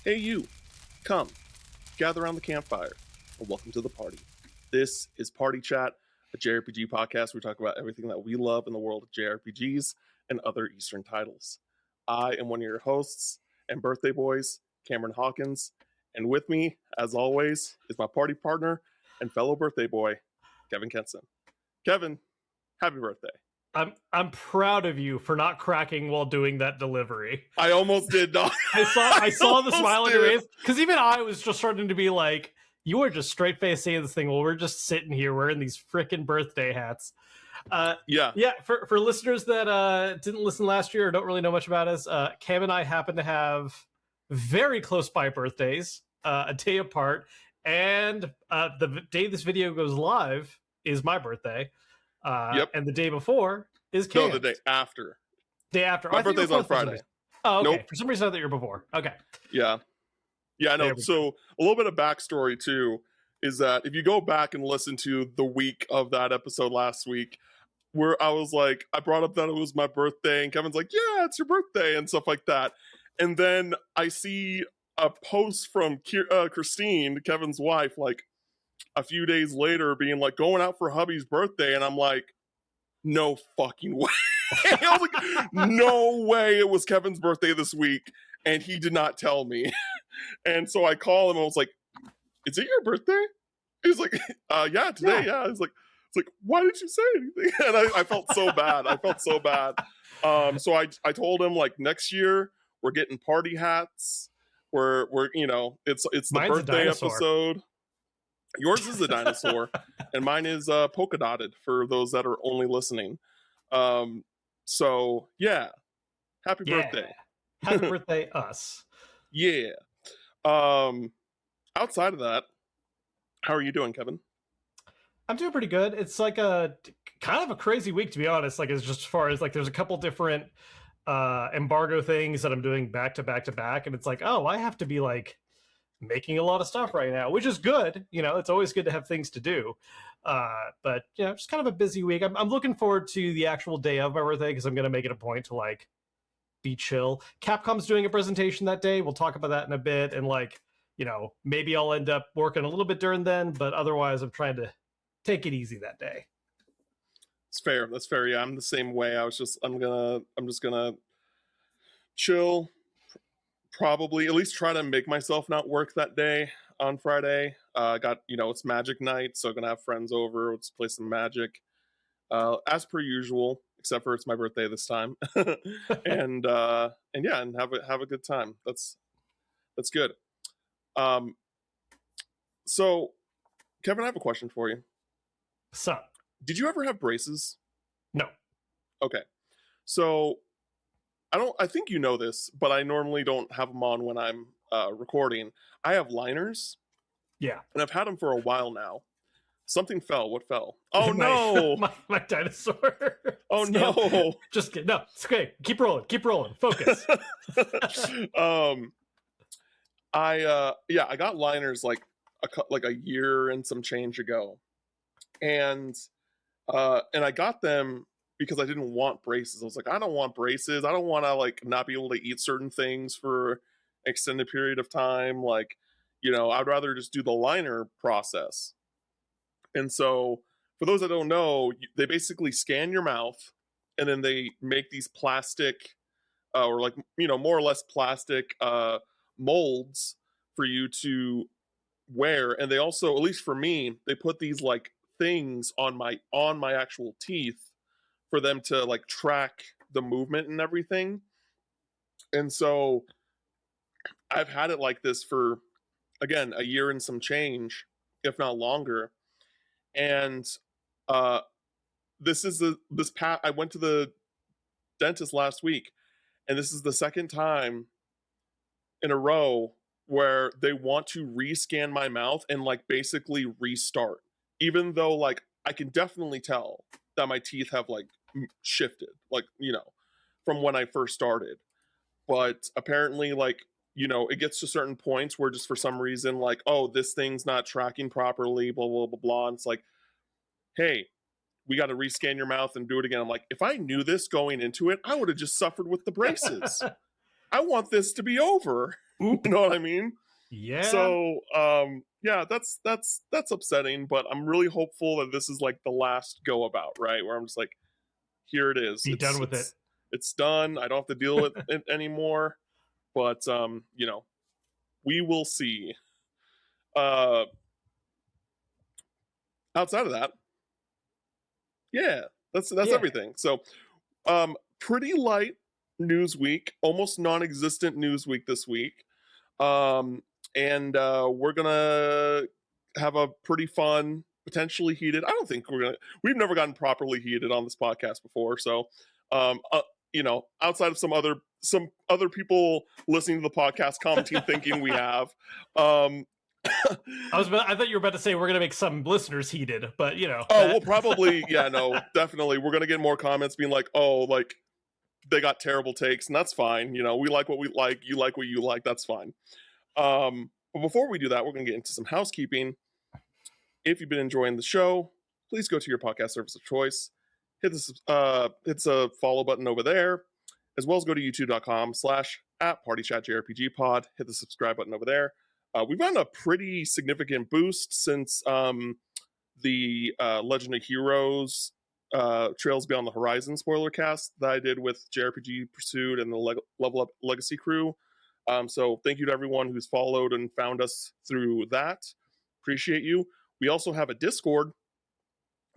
Hey you, come, gather around the campfire, and welcome to the party. This is Party Chat, a JRPG podcast where we talk about everything that we love in the world of JRPGs and other Eastern titles. I am one of your hosts and birthday boys, Cameron Hawkins, and with me, as always, is my party partner and fellow birthday boy, Kevin Kenson. Kevin, happy birthday. I'm proud of you for not cracking while doing that delivery. I almost did not. I saw the smile on your face, because even I was just starting to be like, you are just straight face saying this thing while we're just sitting here wearing these freaking birthday hats. Yeah. For listeners that didn't listen last year or don't really know much about us, Cam and I happen to have very close by birthdays, a day apart, and the day this video goes live is my birthday. And the day before is Cam's. No, the day after. Day after. My birthday's on Friday. Oh, okay. Nope. For some reason I thought you were before. Okay. Yeah, I know. So a little bit of backstory too is that if you go back and listen to the week of that episode last week, where I was like, I brought up that it was my birthday, and Kevin's like, yeah, it's your birthday, and stuff like that. And then I see a post from Christine, Kevin's wife, like a few days later being like, going out for hubby's birthday, and I'm like, no fucking way. I was like, no way it was Kevin's birthday this week, and he did not tell me. And so I call him and I was like, is it your birthday? He's like, yeah, today, yeah. It's like, why didn't you say anything? And I felt so bad. So I told him, like, next year we're getting party hats. We're it's the Mine's birthday episode. Yours is a dinosaur, and mine is polka dotted for those that are only listening. So yeah, happy birthday. Happy birthday, us. Yeah. Outside of that, how are you doing, Kevin? I'm doing pretty good. It's like a kind of a crazy week, to be honest. Like, it's just as far as like, there's a couple different embargo things that I'm doing back to back to back, and it's like, oh, I have to be like making a lot of stuff right now, which is good. It's always good to have things to do. But just kind of a busy week. I'm looking forward to the actual day of my birthday, because I'm going to make it a point to like be chill. Capcom's doing a presentation that day. We'll talk about that in a bit. And like, maybe I'll end up working a little bit during then, but otherwise I'm trying to take it easy that day. It's fair. That's fair. Yeah, I'm the same way. I'm just gonna chill. Probably at least try to make myself not work that day on Friday. It's Magic night, so I'm gonna have friends over. Let's play some Magic, as per usual, except for it's my birthday this time. and have a good time. That's good. So Kevin, I have a question for you. What's up? Did you ever have braces? No. Okay. So I think you know this, but I normally don't have them on when I'm recording. I have liners. Yeah. And I've had them for a while now. Something fell. What fell? Oh, no. my dinosaur. Oh, no. Just kidding. No, it's okay. Keep rolling. Focus. I got liners like a year and some change ago. And I got them because I didn't want braces. I was like, I don't want braces. I don't want to like not be able to eat certain things for an extended period of time. Like, I'd rather just do the liner process. And so for those that don't know, they basically scan your mouth, and then they make these plastic or like, more or less plastic molds for you to wear. And they also, at least for me, they put these like things on my actual teeth for them to like track the movement and everything. And so I've had it like this for, again, a year and some change, if not longer. And I went to the dentist last week, and this is the second time in a row where they want to rescan my mouth and like basically restart, even though like I can definitely tell that my teeth have like shifted, like, from when I first started. But apparently, like, it gets to certain points where just for some reason, like, oh, this thing's not tracking properly, blah, blah, blah, blah. And it's like, hey, we got to rescan your mouth and do it again. I'm like, if I knew this going into it, I would have just suffered with the braces. I want this to be over. Oop. You know what I mean? Yeah. So yeah, that's upsetting, but I'm really hopeful that this is like the last go about, right? Where I'm just like, here it is. Be done with it. It's done. I don't have to deal with it anymore. But you know, we will see. Uh Outside of that, yeah, that's Yeah. everything. So pretty light news week, almost non-existent news week this week. Um and we're gonna have a pretty fun, potentially heated. I don't think we've never gotten properly heated on this podcast before. So you know, outside of some other people listening to the podcast commenting thinking we have. I thought you were about to say we're gonna make some listeners heated, but you know. Oh, we'll probably, yeah, no, definitely. We're gonna get more comments being like, oh, like they got terrible takes, and that's fine. You know, we like what we like, you like what you like, that's fine. But before we do that, we're gonna get into some housekeeping. If you've been enjoying the show, please go to your podcast service of choice. Hit the follow button over there, as well as go to youtube.com/@partychatjrpgpod. Hit the subscribe button over there. We've gotten a pretty significant boost since the Legend of Heroes Trails Beyond the Horizon spoiler cast that I did with JRPG Pursuit and the Level Up Legacy crew. So thank you to everyone who's followed and found us through that. Appreciate you. We also have a Discord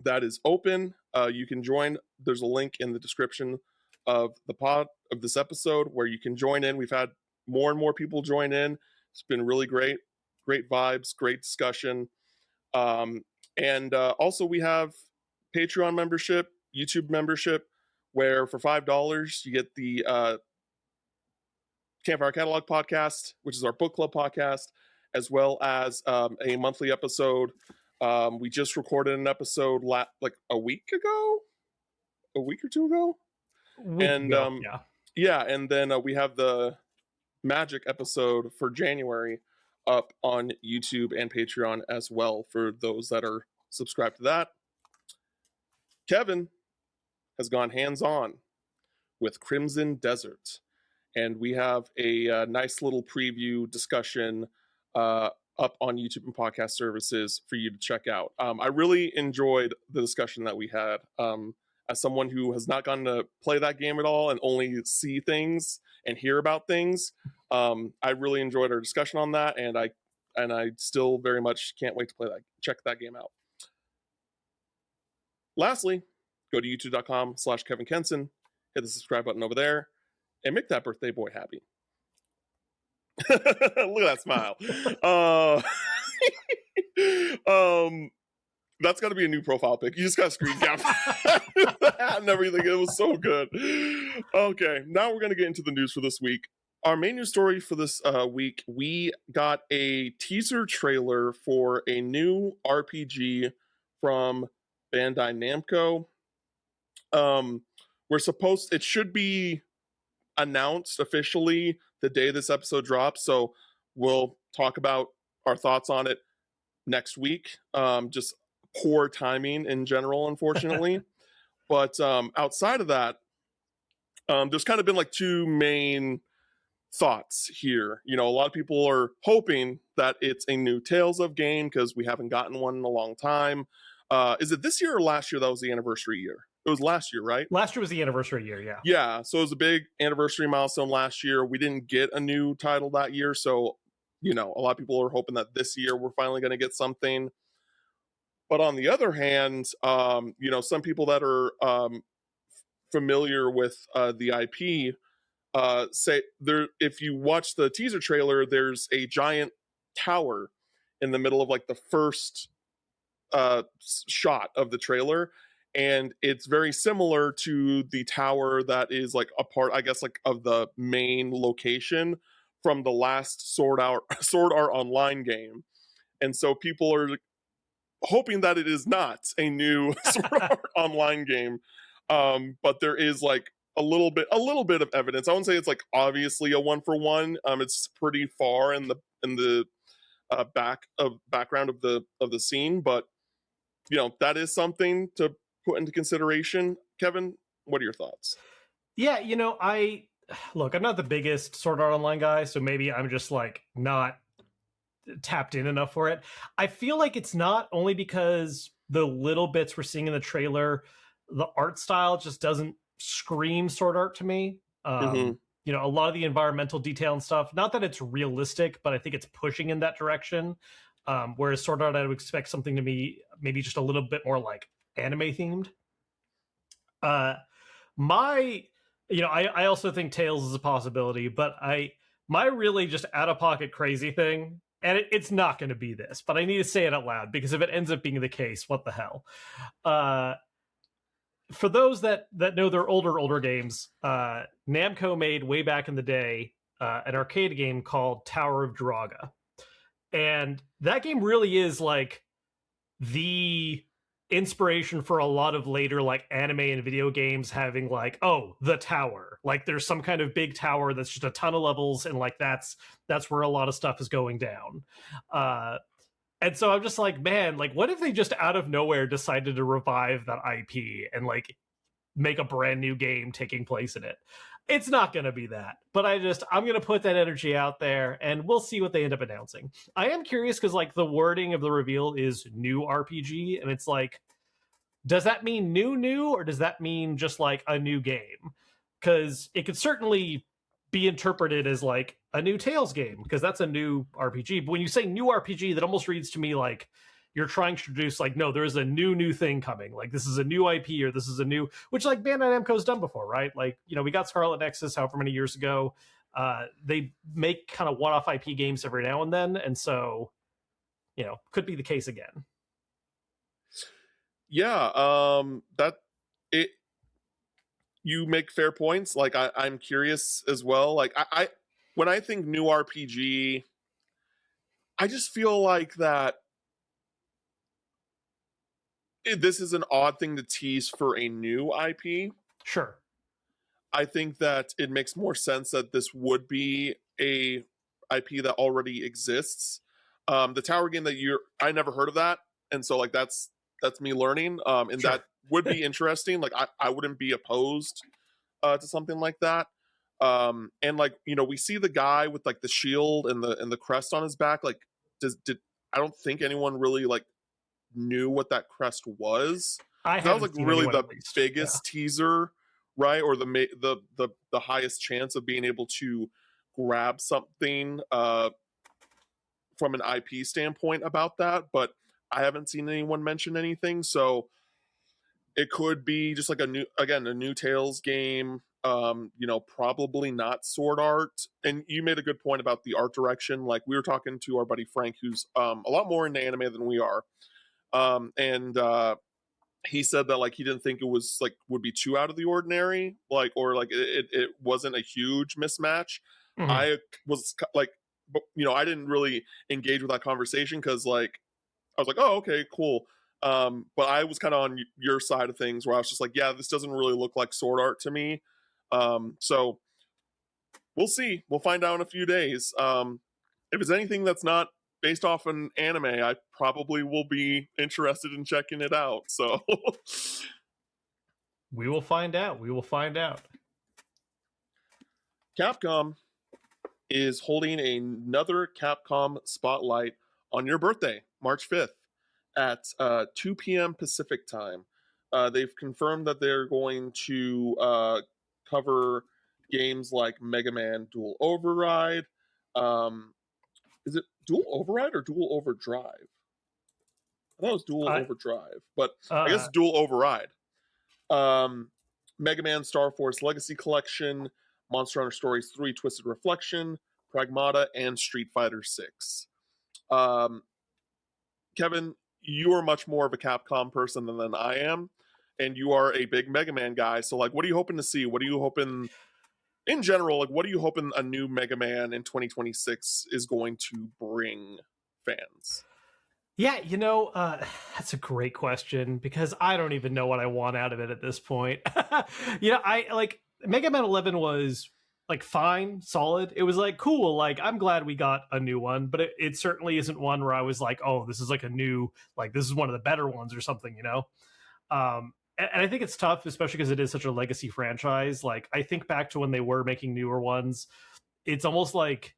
that is open. You can join. There's a link in the description of the pod of this episode where you can join in. We've had more and more people join in. It's been really great. Great vibes, great discussion. And also we have Patreon membership, YouTube membership, where for $5 you get the Campfire Catalog podcast, which is our book club podcast, as well as a monthly episode. We just recorded an episode like a week or two ago. Yeah, and then we have the Magic episode for January up on YouTube and Patreon as well for those that are subscribed to that. Kevin has gone hands-on with Crimson Desert, and we have a nice little preview discussion up on YouTube and podcast services for you to check out. I really enjoyed the discussion that we had. As someone who has not gotten to play that game at all and only see things and hear about things, I really enjoyed our discussion on that, and I still very much can't wait to check that game out. Lastly, go to youtube.com/Kevin Kenson, hit the subscribe button over there, and make that birthday boy happy. Look at that smile. That's got to be a new profile pic. You just got to screen cap that and everything. It was so good. Okay, now we're going to get into the news for this week. Our main news story for this week, we got a teaser trailer for a new RPG from Bandai Namco. It should be announced officially the day this episode drops, so we'll talk about our thoughts on it next week. Just poor timing in general, unfortunately. But outside of that, there's kind of been like two main thoughts here. You know, a lot of people are hoping that it's a new Tales of game because we haven't gotten one in a long time. Is it this year or last year that was the anniversary year? It was last year, right? Last year was the anniversary year, yeah. Yeah, so it was a big anniversary milestone last year. We didn't get a new title that year, so, you know, a lot of people are hoping that this year we're finally going to get something. But on the other hand, you know, some people that are familiar with the IP say if you watch the teaser trailer, there's a giant tower in the middle of like the first shot of the trailer, and it's very similar to the tower that is like a part, I guess, like of the main location from the last Sword Art Online game. And so people are hoping that it is not a new Sword Art Online game, but there is like a little bit of evidence. I wouldn't say it's like obviously a one for one. It's pretty far in the background of the scene, but you know, that is something to put into consideration. Kevin, what are your thoughts? Yeah, you know, I look, I'm not the biggest Sword Art Online guy, so maybe I'm just like not tapped in enough for it. I feel like it's not, only because the little bits we're seeing in the trailer, the art style just doesn't scream Sword Art to me. Mm-hmm. You know, a lot of the environmental detail and stuff, not that it's realistic, but I think it's pushing in that direction. Whereas Sword Art, I would expect something to be maybe just a little bit more like anime themed. My, you know, I also think Tails is a possibility, but my really just out of pocket crazy thing, and it's not going to be this, but I need to say it out loud because if it ends up being the case, what the hell? For those that know their older games, Namco made way back in the day an arcade game called Tower of Draga, and that game really is like the inspiration for a lot of later like anime and video games having like, oh, the tower, like there's some kind of big tower that's just a ton of levels, and like that's where a lot of stuff is going down. And so I'm just like, man, like what if they just out of nowhere decided to revive that IP and like make a brand new game taking place in it? It's not going to be that, but I'm going to put that energy out there and we'll see what they end up announcing. I am curious because like the wording of the reveal is new RPG, and it's like, does that mean new, or does that mean just like a new game? Because it could certainly be interpreted as like a new Tales game, because that's a new RPG. But when you say new RPG, that almost reads to me like you're trying to introduce like, no, there's a new thing coming. Like this is a new IP, or this is a new, which like Bandai Namco's done before, right? Like, you know, we got Scarlet Nexus however many years ago. They make kind of one-off IP games every now and then, and so, you know, could be the case again. Yeah, that it. You make fair points. Like I'm curious as well. Like I when I think new RPG, I just feel like that this is an odd thing to tease for a new IP. Sure. I think that it makes more sense that this would be a IP that already exists. The tower game that I never heard of that, and so like that's me learning. And Sure. that would be interesting. Like I wouldn't be opposed to something like that. And like, you know, we see the guy with like the shield and the crest on his back. Like, did I don't think anyone really like knew what that crest was. That was like really the biggest teaser, right? Or the highest chance of being able to grab something from an IP standpoint about that. But I haven't seen anyone mention anything, so it could be just like a new Tales game. You know, probably not Sword Art. And you made a good point about the art direction. Like we were talking to our buddy Frank, who's a lot more into anime than we are. And he said that like he didn't think it was like would be too out of the ordinary, like, or like it wasn't a huge mismatch. Mm-hmm. I was like, you know, I didn't really engage with that conversation because like I was like, oh, okay, cool. But I was kind of on your side of things where I was just like, yeah, this doesn't really look like Sword Art to me. So we'll see. We'll find out in a few days. If it's anything that's not based off an anime, I probably will be interested in checking it out. So we will find out. Capcom is holding another Capcom Spotlight on your birthday, March 5th at 2 p.m. Pacific time. They've confirmed that they're going to cover games like Mega Man Dual Override. Is it Dual Override or Dual Overdrive? I thought it was Dual Overdrive, but I guess Dual Override. Mega Man Star Force Legacy Collection, Monster Hunter Stories 3 Twisted Reflection, Pragmata, and Street Fighter 6. Kevin, you are much more of a Capcom person than I am, and you are a big Mega Man guy. So, like, what are you hoping to see? What are you hoping, in general, like, what are you hoping a new Mega Man in 2026 is going to bring fans? Yeah, you know, that's a great question because I don't even know what I want out of it at this point. You know, I like Mega Man 11 was like fine, solid. It was like cool. Like I'm glad we got a new one, but it certainly isn't one where I was like, oh, this is like a new, like this is one of the better ones or something, you know? and I think it's tough, especially because it is such a legacy franchise. Like, I think back to when they were making newer ones, it's almost like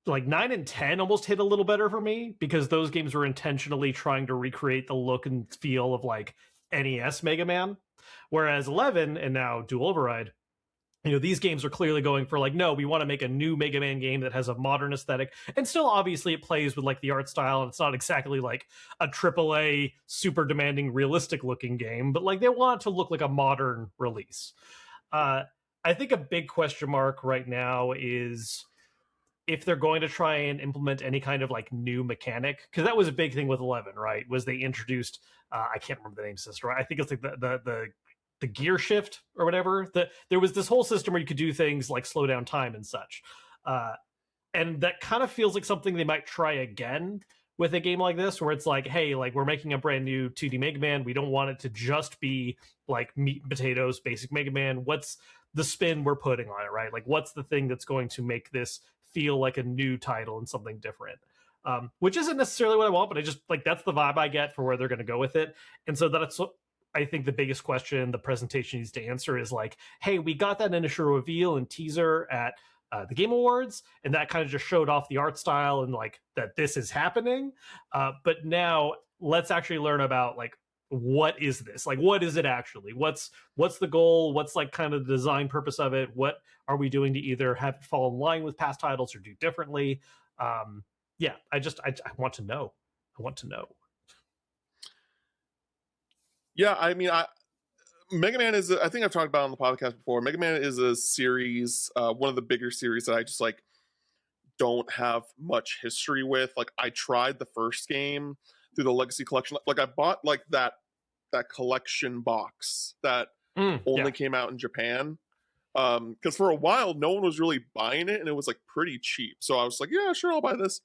9 and 10 almost hit a little better for me, because those games were intentionally trying to recreate the look and feel of like NES Mega Man, whereas 11 and now Dual Override, these games are clearly going for like, no, we want to make a new Mega Man game that has a modern aesthetic, and still obviously it plays with like the art style, and it's not exactly like a AAA super demanding realistic looking game, but like they want it to look like a modern release. I think a big question mark right now is if they're going to try and implement any kind of like new mechanic, because that was a big thing with 11, right? Was they introduced I can't remember the name system, right? I think it's like the gear shift or whatever. There was this whole system where you could do things like slow down time and such, and that kind of feels like something they might try again with a game like this, where it's like, hey, like we're making a brand new 2D Mega Man, we don't want it to just be like meat and potatoes basic Mega Man. What's the spin we're putting on it, right? Like what's the thing that's going to make this feel like a new title and something different? Which isn't necessarily what I want, but I just like, that's the vibe I get for where they're going to go with it. And so that's, I think, the biggest question the presentation needs to answer is like, hey, we got that initial reveal and teaser at the Game Awards, and that kind of just showed off the art style and like that this is happening. But now let's actually learn about like, what is this? Like, what is it actually? What's the goal? What's like kind of the design purpose of it? What are we doing to either have it fall in line with past titles or do differently? Yeah, I want to know. I want to know. Yeah, I mean, Mega Man is, I think I've talked about it on the podcast before. Mega Man is a series, one of the bigger series that I just like don't have much history with. Like, I tried the first game through the Legacy Collection. Like, I bought like that collection box that only came out in Japan. Because for a while, no one was really buying it, and it was like pretty cheap. So I was like, yeah, sure, I'll buy this.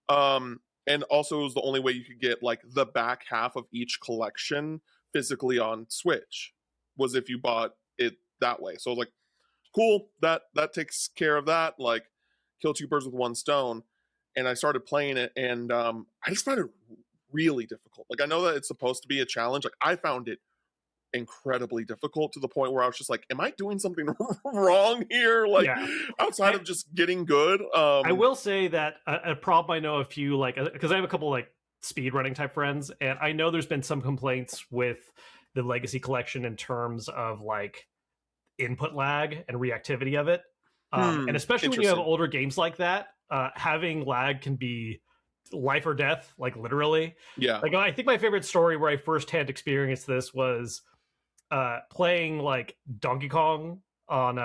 And also, it was the only way you could get like the back half of each collection physically on Switch, was if you bought it that way. So I was like, cool, that takes care of that. Like, kill two birds with one stone. And I started playing it, and I just found it really difficult. Like, I know that it's supposed to be a challenge. Like, I found it incredibly difficult to the point where I was just like, am I doing something wrong here? Like, outside of just getting good. I will say that a problem I know a few, like, because I have a couple like speed running type friends, and I know there's been some complaints with the Legacy Collection in terms of like input lag and reactivity of it. And especially when you have older games like that, having lag can be life or death, like literally. Yeah. Like, I think my favorite story where I firsthand experienced this was playing like Donkey Kong on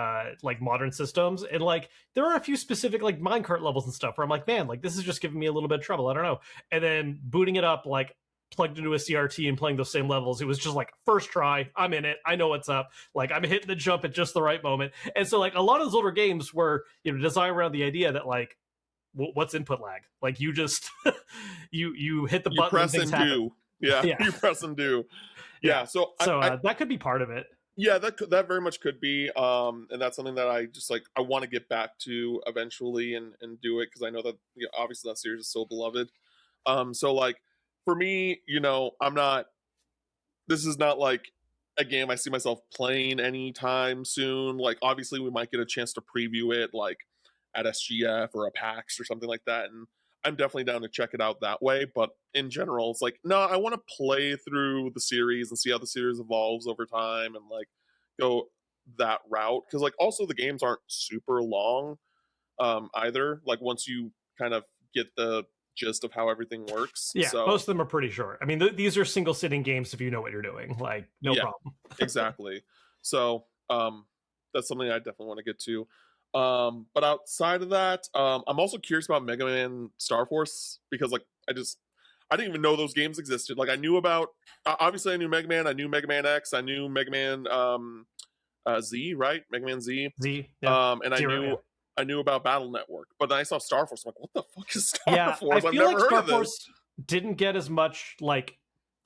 like modern systems, and like there are a few specific like minecart levels and stuff where I'm like, man, like this is just giving me a little bit of trouble, I don't know. And then booting it up, like plugged into a CRT and playing those same levels, it was just like first try, I'm in it, I know what's up, like I'm hitting the jump at just the right moment. And so like a lot of those older games were, designed around the idea that like, what's input lag? Like you just you hit the button, press and do. Yeah, you press and do. Yeah, so that could be part of it. Yeah, that very much could be, and that's something that I just like, I want to get back to eventually and do it, because I know that obviously that series is so beloved. So like for me, this is not like a game I see myself playing anytime soon. Like, obviously we might get a chance to preview it like at SGF or a PAX or something like that, and I'm definitely down to check it out that way. But in general, it's like, no, I want to play through the series and see how the series evolves over time and like go that route. Because like also the games aren't super long either. Like once you kind of get the gist of how everything works. Yeah, so most of them are pretty short. I mean, these are single sitting games if you know what you're doing. Like, no problem. Exactly. So that's something I definitely want to get to. But outside of that, I'm also curious about Mega Man Star Force, because like I didn't even know those games existed. Like I knew about, obviously I knew Mega Man, I knew Mega Man X, I knew Mega Man Z, right? Mega Man Z. Yeah. And I knew about Battle Network, but then I saw Star Force. I'm like, what the fuck is Star Force? I've never heard of this. Didn't get as much like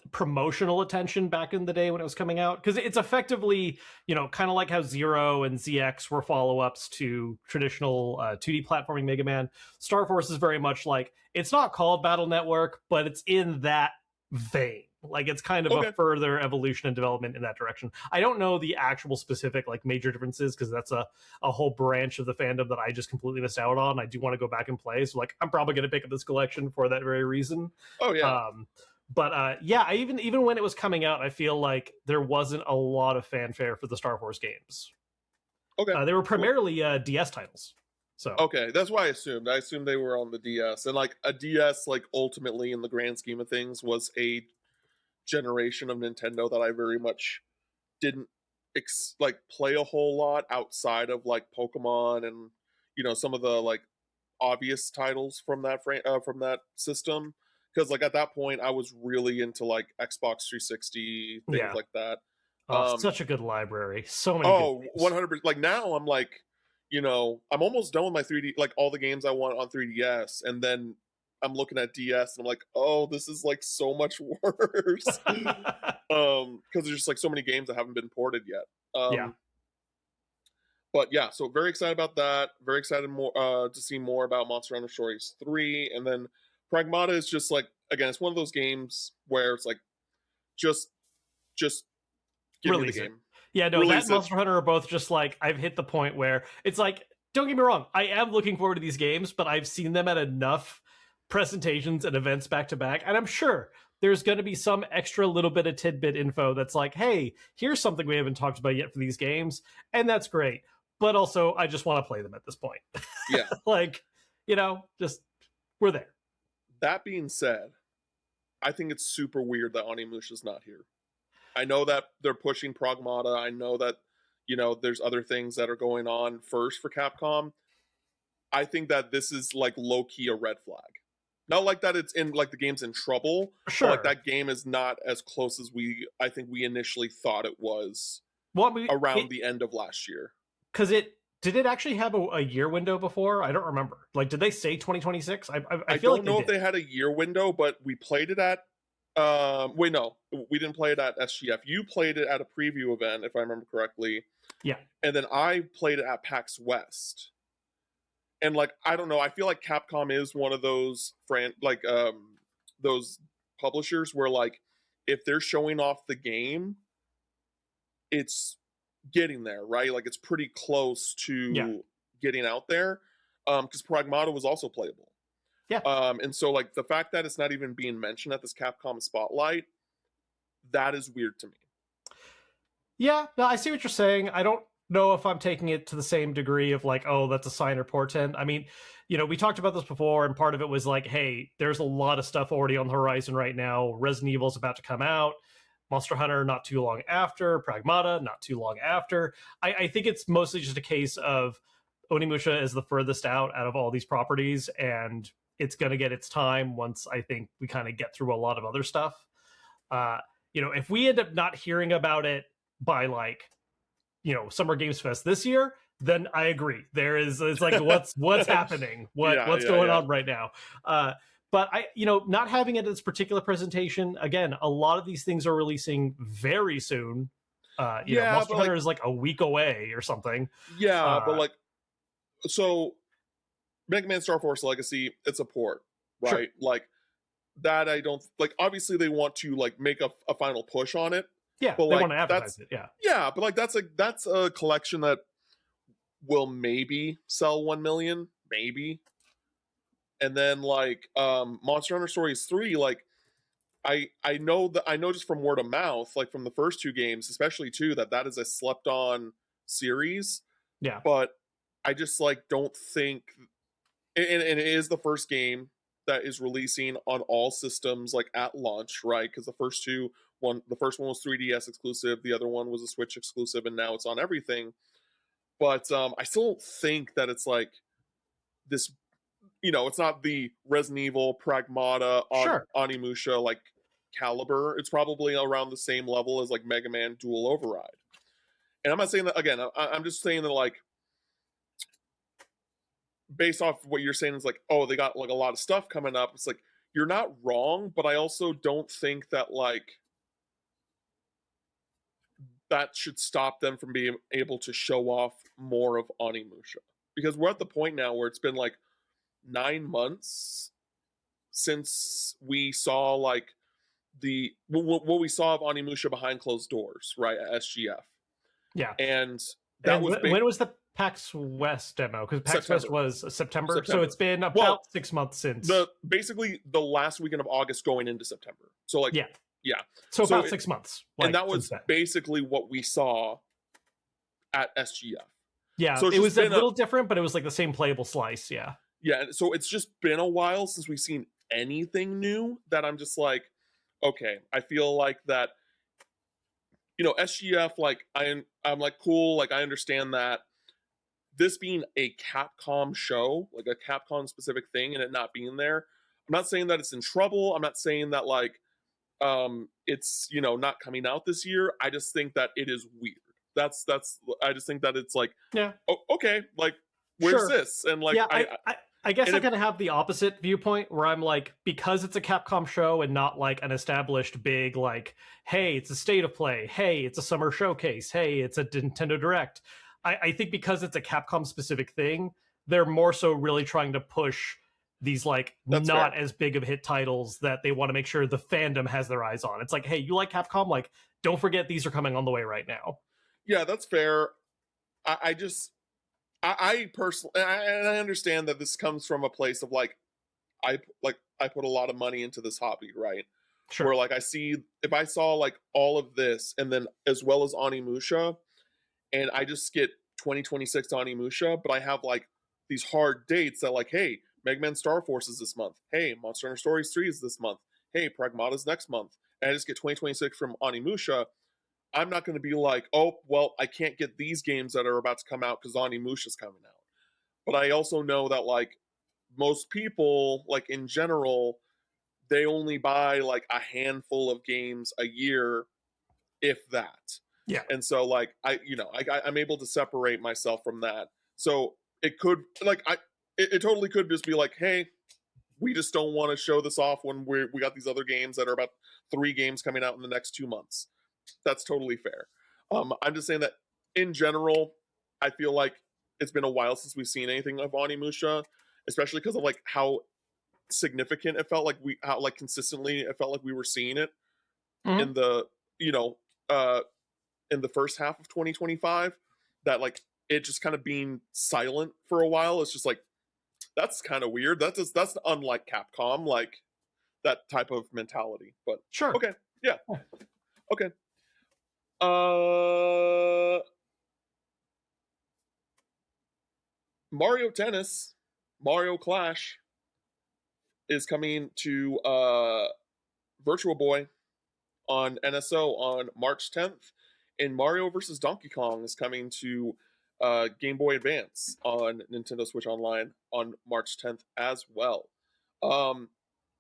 promotional attention back in the day when it was coming out, because it's effectively, kind of like how Zero and ZX were follow-ups to traditional 2D platforming Mega Man. Star Force is very much like, it's not called Battle Network, but it's in that vein. Like it's kind of a Okay. further evolution and development in that direction. I don't know the actual specific like major differences because that's a whole branch of the fandom that I just completely missed out on. I do want to go back and play, so like I'm probably going to pick up this collection for that very reason. Oh yeah. But yeah, even when it was coming out, I feel like there wasn't a lot of fanfare for the Star Wars games. Okay. They were Cool. primarily DS titles. So Okay, that's why I assumed. I assumed they were on the DS, and like a DS, like ultimately in the grand scheme of things, was a generation of Nintendo that I very much didn't like play a whole lot outside of like Pokemon and some of the like obvious titles from that from that system. Because like at that point, I was really into like Xbox 360 things yeah, like that. oh, such a good library, so many good Oh, games. 100%. Like now I'm like, I'm almost done with my 3D, like all the games I want on 3DS. And then I'm looking at DS and I'm like, oh, this is like so much worse. Because there's just like so many games that haven't been ported yet. Yeah, But yeah, so very excited about that. Very excited more to see more about Monster Hunter Stories 3. And then Pragmata is just like, again, it's one of those games where it's like just just give me the release it. game. Yeah, no, that Release and it. Monster Hunter are both just like I've hit the point where it's like, don't get me wrong, I am looking forward to these games, but I've seen them at enough presentations and events back to back, and I'm sure there's going to be some extra little bit of tidbit info that's like, hey, here's something we haven't talked about yet for these games, and that's great. But also, I just want to play them at this point. Yeah. Like, just we're there. That being said, I think it's super weird that Onimusha's not here. I know that they're pushing Pragmata. I know that, there's other things that are going on first for Capcom. I think that this is like low key a red flag. Not like that it's in like the game's in trouble, but like Sure. that game is not as close as I think we initially thought it was Well, around the end of last year. because did it actually have a year window before? I don't remember. Like, did they say 2026? I I feel like don't they know if did. they had a year window, but we played it at wait, no, we didn't play it at SGF. You played it at a preview event, if I remember correctly. Yeah. And then I played it at PAX West. And like, I don't know, I feel like Capcom is one of those those publishers where like if they're showing off the game, it's getting there, right? Like it's pretty close Yeah. to getting out there. Because Pragmata was also playable. Yeah. And so like the fact that it's not even being mentioned at this Capcom spotlight, that is weird to me. Yeah. No, I see what you're saying. I don't know if I'm taking it to the same degree of like, oh, that's a sign or portent. I mean, we talked about this before, and part of it was like, hey, there's a lot of stuff already on the horizon right now. Resident Evil's about to come out. Monster Hunter not too long after, Pragmata not too long after. I think it's mostly just a case of Onimusha is the furthest out of all these properties, and it's going to get its time once I think we kind of get through a lot of other stuff. If we end up not hearing about it by like, Summer Games Fest this year, then I agree. It's like what's happening? What's going on right now? But not having it at this particular presentation, again, a lot of these things are releasing very soon. Monster Hunter is like a week away or something. Yeah, but like, so Mega Man Star Force Legacy, it's a port, right? Sure. Like that, I don't like. Obviously, they want to like make a final push on it. Yeah, but they like want to advertise it. Yeah, yeah, but like that's a collection that will maybe sell 1 million, maybe. And then like Monster Hunter Stories 3, like I know just from word of mouth, like from the first two games, especially two, that is a slept on series. Yeah. But I just like don't think, and it is the first game that is releasing on all systems like at launch, right? Because the first one was 3DS exclusive, the other one was a Switch exclusive, and now it's on everything. But I still don't think that it's like this. It's not the Resident Evil, Pragmata, Sure. Onimusha like caliber. It's probably around the same level as like Mega Man Dual Override. And I'm not saying that again. I'm just saying that like based off what you're saying is like, oh, they got like a lot of stuff coming up. It's like you're not wrong, but I also don't think that like that should stop them from being able to show off more of Onimusha. Because we're at the point now where it's been like 9 months since we saw like what we saw of Onimusha behind closed doors, right, at SGF. Yeah. And that and was when was the PAX West demo? Because PAX West September. was September, so September. it's been about Well, 6 months since. basically the last weekend of August going into September. So like, yeah. yeah. So So about 6 months. Like, and that was since then. basically what we saw at SGF. Yeah, So it was a little different, but it was like the same playable slice. Yeah. Yeah. So it's just been a while since we've seen anything new that I'm just like, okay, I feel like that, SGF, like I'm like, cool, like I understand that this being a Capcom show, like a Capcom specific thing, and it not being there. I'm not saying that it's in trouble. I'm not saying that like it's not coming out this year. I just think that it is weird. That's I just think that it's like, Yeah. oh, okay, like where's Sure. this? And like, Yeah, I guess and I kind of have the opposite viewpoint where I'm like, because it's a Capcom show and not like an established big like, hey, it's a state of play, hey, it's a summer showcase, hey, it's a Nintendo Direct. I think because it's a Capcom specific thing, they're more so really trying to push these like That's not fair. as big of hit titles that they want to make sure the fandom has their eyes on. It's like, hey, you like Capcom? Like, don't forget these are coming on the way right now. Yeah, that's fair. I just I personally, and I understand that this comes from a place of like I put a lot of money into this hobby, right? Sure. Where like if I saw like all of this and then as well as Onimusha, and I just get 2026 Onimusha, but I have like these hard dates that like, hey, Mega Man Star Force is this month. Hey, Monster Hunter Stories 3 is this month. Hey, Pragmata's next month. And I just get 2026 from Onimusha. I'm not going to be like, oh, well, I can't get these games that are about to come out because Onimusha's coming out. But I also know that like most people, like in general, they only buy like a handful of games a year, if that. Yeah. And so like I'm able to separate myself from that. So it could like it totally could just be like, hey, we just don't want to show this off when we got these other games that are about 3 games coming out in the next 2 months. That's totally fair. I'm just saying that in general, I feel like it's been a while since we've seen anything of Onimusha, especially because of like how significant it felt like how like consistently it felt like we were seeing it in the in the first half of 2025. That like it just kind of being silent for a while. It's just like that's kind of weird. That's unlike Capcom, like that type of mentality. But sure, okay, yeah, okay. Mario Tennis, Mario Clash is coming to Virtual Boy on NSO on March 10th, and Mario vs. Donkey Kong is coming to Game Boy Advance on Nintendo Switch Online on March 10th as well.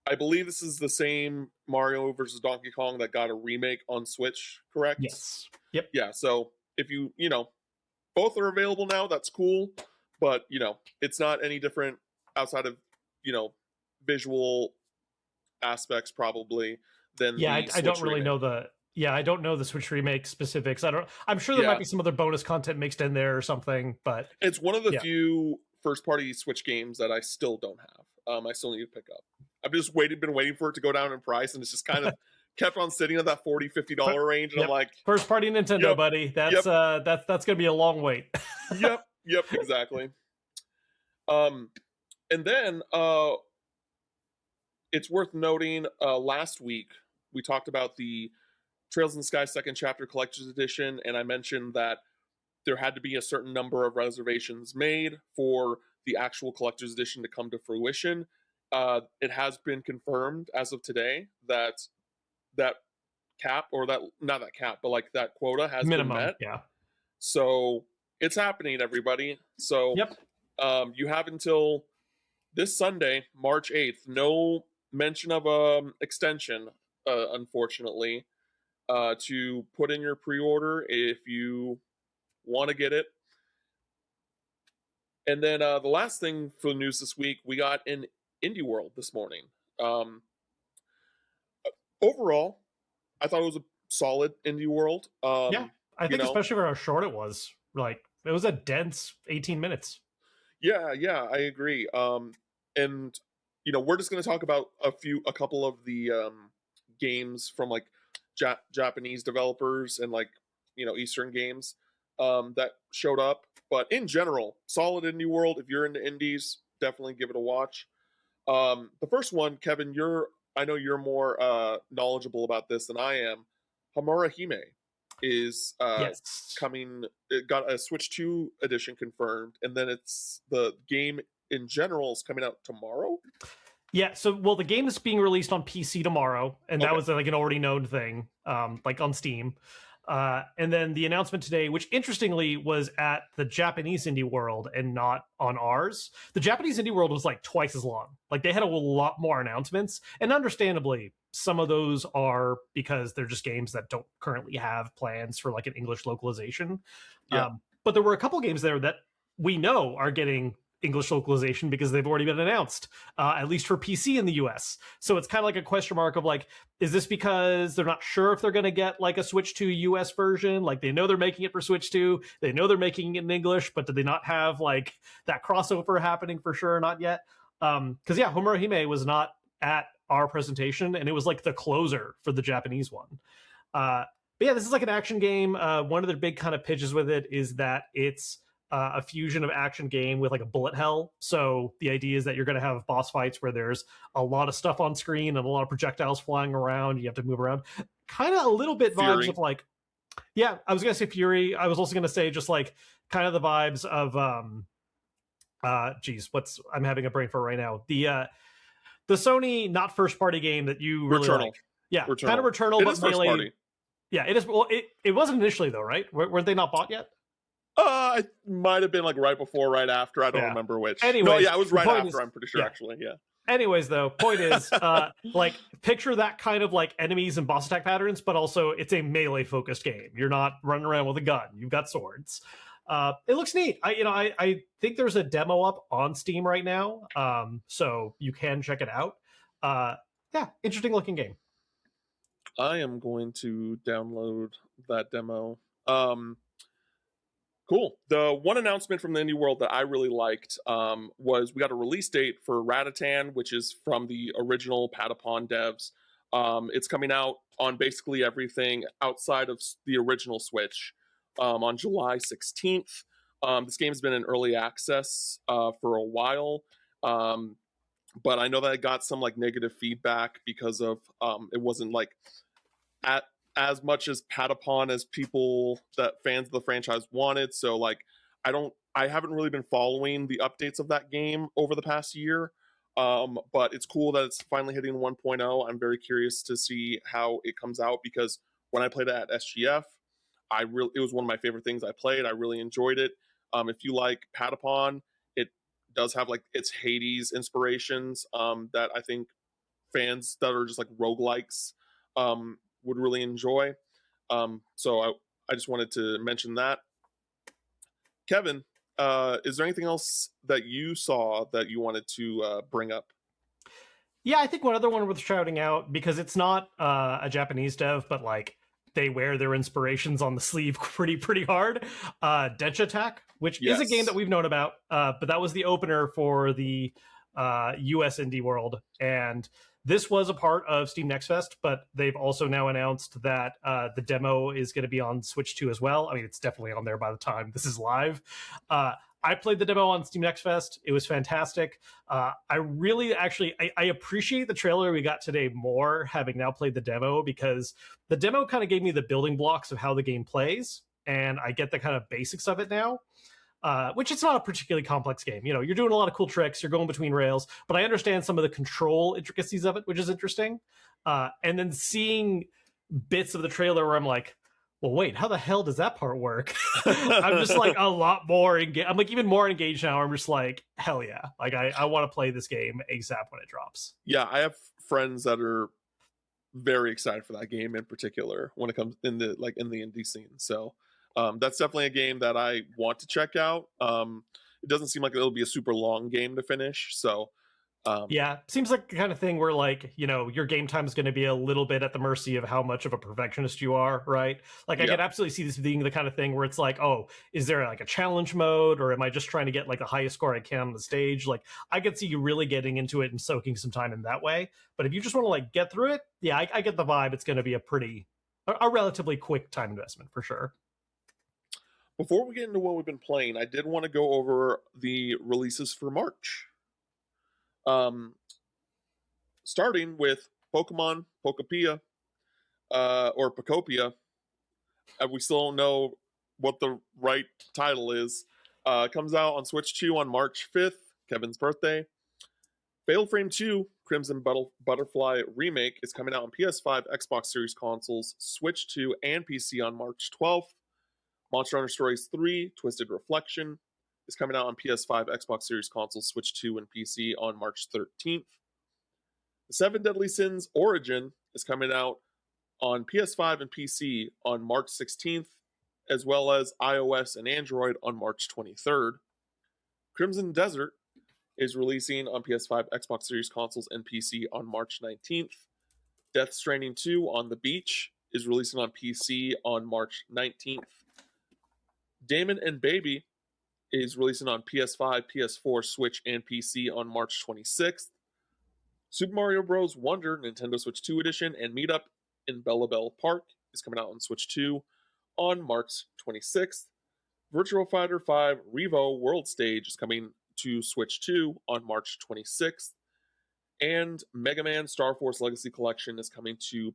I believe this is the same Mario vs. Donkey Kong that got a remake on Switch, correct? Yes. Yep. Yeah, so if you both are available now, that's cool, but it's not any different outside of visual aspects probably than yeah. the I don't Switch really remake. know I don't know the Switch remake specifics. I'm sure there might be some other bonus content mixed in there or something, but it's one of the few first party Switch games that I still don't have. I still need to pick up. I've just been waiting for it to go down in price, and it's just kind of kept on sitting at that $40-$50 range, and I'm like, first party Nintendo, buddy. That's gonna be a long wait. yep, exactly. And then it's worth noting, last week we talked about the Trails in the Sky Second Chapter Collector's Edition, and I mentioned that there had to be a certain number of reservations made for the actual Collector's Edition to come to fruition. It has been confirmed as of today that cap, or that not that cap, but like that quota has minimum, been met. Yeah. So it's happening, everybody. So you have until this Sunday, March 8th. No mention of extension, unfortunately, to put in your pre-order if you want to get it. And then the last thing for the news this week, we got an Indie World this morning. Overall, I thought it was a solid Indie World. I think especially for how short it was. Like, it was a dense 18 minutes. Yeah, I agree. And we're just going to talk about a couple of the games from like Japanese developers and like Eastern games that showed up. But in general, solid indie world. If you're into indies, definitely give it a watch. The first one, Kevin, I know you're more knowledgeable about this than I am. Homura Hime is Yes. coming. It got a Switch 2 edition confirmed, and then it's the game in general is coming out tomorrow. Yeah, so well, the game is being released on PC tomorrow, and that Okay. was like an already known thing, like on Steam. And then the announcement today, which interestingly was at the Japanese Indie World and not on ours. The Japanese Indie World was like twice as long. Like they had a lot more announcements, and understandably, some of those are because they're just games that don't currently have plans for like an English localization. Yeah. But there were a couple games there that we know are getting English localization because they've already been announced, at least for PC in the US. So it's kind of like a question mark of like, is this because they're not sure if they're going to get like a Switch 2 US version? Like they know they're making it for Switch 2, they know they're making it in English, but do they not have like that crossover happening for sure? Not yet. Because yeah, Homura Hime was not at our presentation, and it was like the closer for the Japanese one. But yeah, this is like an action game. One of the big kind of pitches with it is that it's a fusion of action game with like a bullet hell. So the idea is that you're going to have boss fights where there's a lot of stuff on screen and a lot of projectiles flying around. You have to move around. Kind of a little bit Fury. Vibes of like, yeah, I was going to say Fury. I was also going to say just like kind of the vibes of, I'm having a brain for right now. The Sony not first party game that you really Returnal. like. Yeah, Returnal. kind of Returnal, It but is first Melee. party. Yeah, it is. Well, it wasn't initially though, right? Weren't they not bought yet? It might have been like right before, right after. I don't remember which. Anyways, no, yeah, it was right after. Is, I'm pretty sure, actually. Yeah. Anyways, though, point is, like, picture that kind of like enemies and boss attack patterns, but also it's a melee focused game. You're not running around with a gun. You've got swords. It looks neat. I think there's a demo up on Steam right now, so you can check it out. Yeah, interesting looking game. I am going to download that demo. Cool. The one announcement from the indie world that I really liked was we got a release date for Ratatan, which is from the original Patapon devs. It's coming out on basically everything outside of the original Switch on July 16th. This game's been in early access for a while, but I know that I got some like negative feedback because of it wasn't like as much as Patapon as fans of the franchise wanted. So like I haven't really been following the updates of that game over the past year. But it's cool that it's finally hitting 1.0. I'm very curious to see how it comes out because when I played it at SGF, it was one of my favorite things I played. I really enjoyed it. If you like Patapon, it does have like its Hades inspirations that I think fans that are just like roguelikes would really enjoy. So I just wanted to mention that. Kevin, is there anything else that you saw that you wanted to bring up? Yeah, I think one other one worth shouting out, because it's not a Japanese dev, but like they wear their inspirations on the sleeve pretty hard. Dench Attack, which is a game that we've known about, but that was the opener for the US indie world, and this was a part of Steam Next Fest, but they've also now announced that the demo is going to be on Switch 2 as well. I mean, it's definitely on there by the time this is live. I played the demo on Steam Next Fest. It was fantastic. I really I appreciate the trailer we got today more, having now played the demo, because the demo kind of gave me the building blocks of how the game plays, and I get the kind of basics of it now. Which it's not a particularly complex game. You know, you're doing a lot of cool tricks, you're going between rails, but I understand some of the control intricacies of it, which is interesting. And then seeing bits of the trailer where I'm like, well, wait, how the hell does that part work? I'm just like a lot more engaged. I'm like even more engaged now. I'm just like, hell yeah. Like I want to play this game ASAP when it drops. Yeah, I have friends that are very excited for that game in particular when it comes in the indie scene. So that's definitely a game that I want to check out. It doesn't seem like it'll be a super long game to finish, so Yeah, seems like the kind of thing where, like, you know, your game time is going to be a little bit at the mercy of how much of a perfectionist you are, right? Like, I Yeah. could absolutely see this being the kind of thing where it's like, oh, is there like a challenge mode, or am I just trying to get like the highest score I can on the stage? Like, I could see you really getting into it and soaking some time in that way. But if you just want to like get through it, yeah, I get the vibe. It's going to be a relatively quick time investment for sure. Before we get into what we've been playing, I did want to go over the releases for March. Starting with Pokemon Pokopia, or Pokopia. We still don't know what the right title is. Comes out on Switch 2 on March 5th, Kevin's birthday. Fatal Frame 2 Crimson Butterfly Remake is coming out on PS5, Xbox Series consoles, Switch 2, and PC on March 12th. Monster Hunter Stories 3 Twisted Reflection is coming out on PS5, Xbox Series consoles, Switch 2, and PC on March 13th. The Seven Deadly Sins Origin is coming out on PS5 and PC on March 16th, as well as iOS and Android on March 23rd. Crimson Desert is releasing on PS5, Xbox Series consoles, and PC on March 19th. Death Stranding 2 on the Beach is releasing on PC on March 19th. Damon and Baby is releasing on PS5, PS4, Switch, and PC on March 26th. Super Mario Bros. Wonder Nintendo Switch 2 Edition and Meetup in Bella Bell Park is coming out on Switch 2 on March 26th. Virtual Fighter 5 Revo World Stage is coming to Switch 2 on March 26th. And Mega Man Star Force Legacy Collection is coming to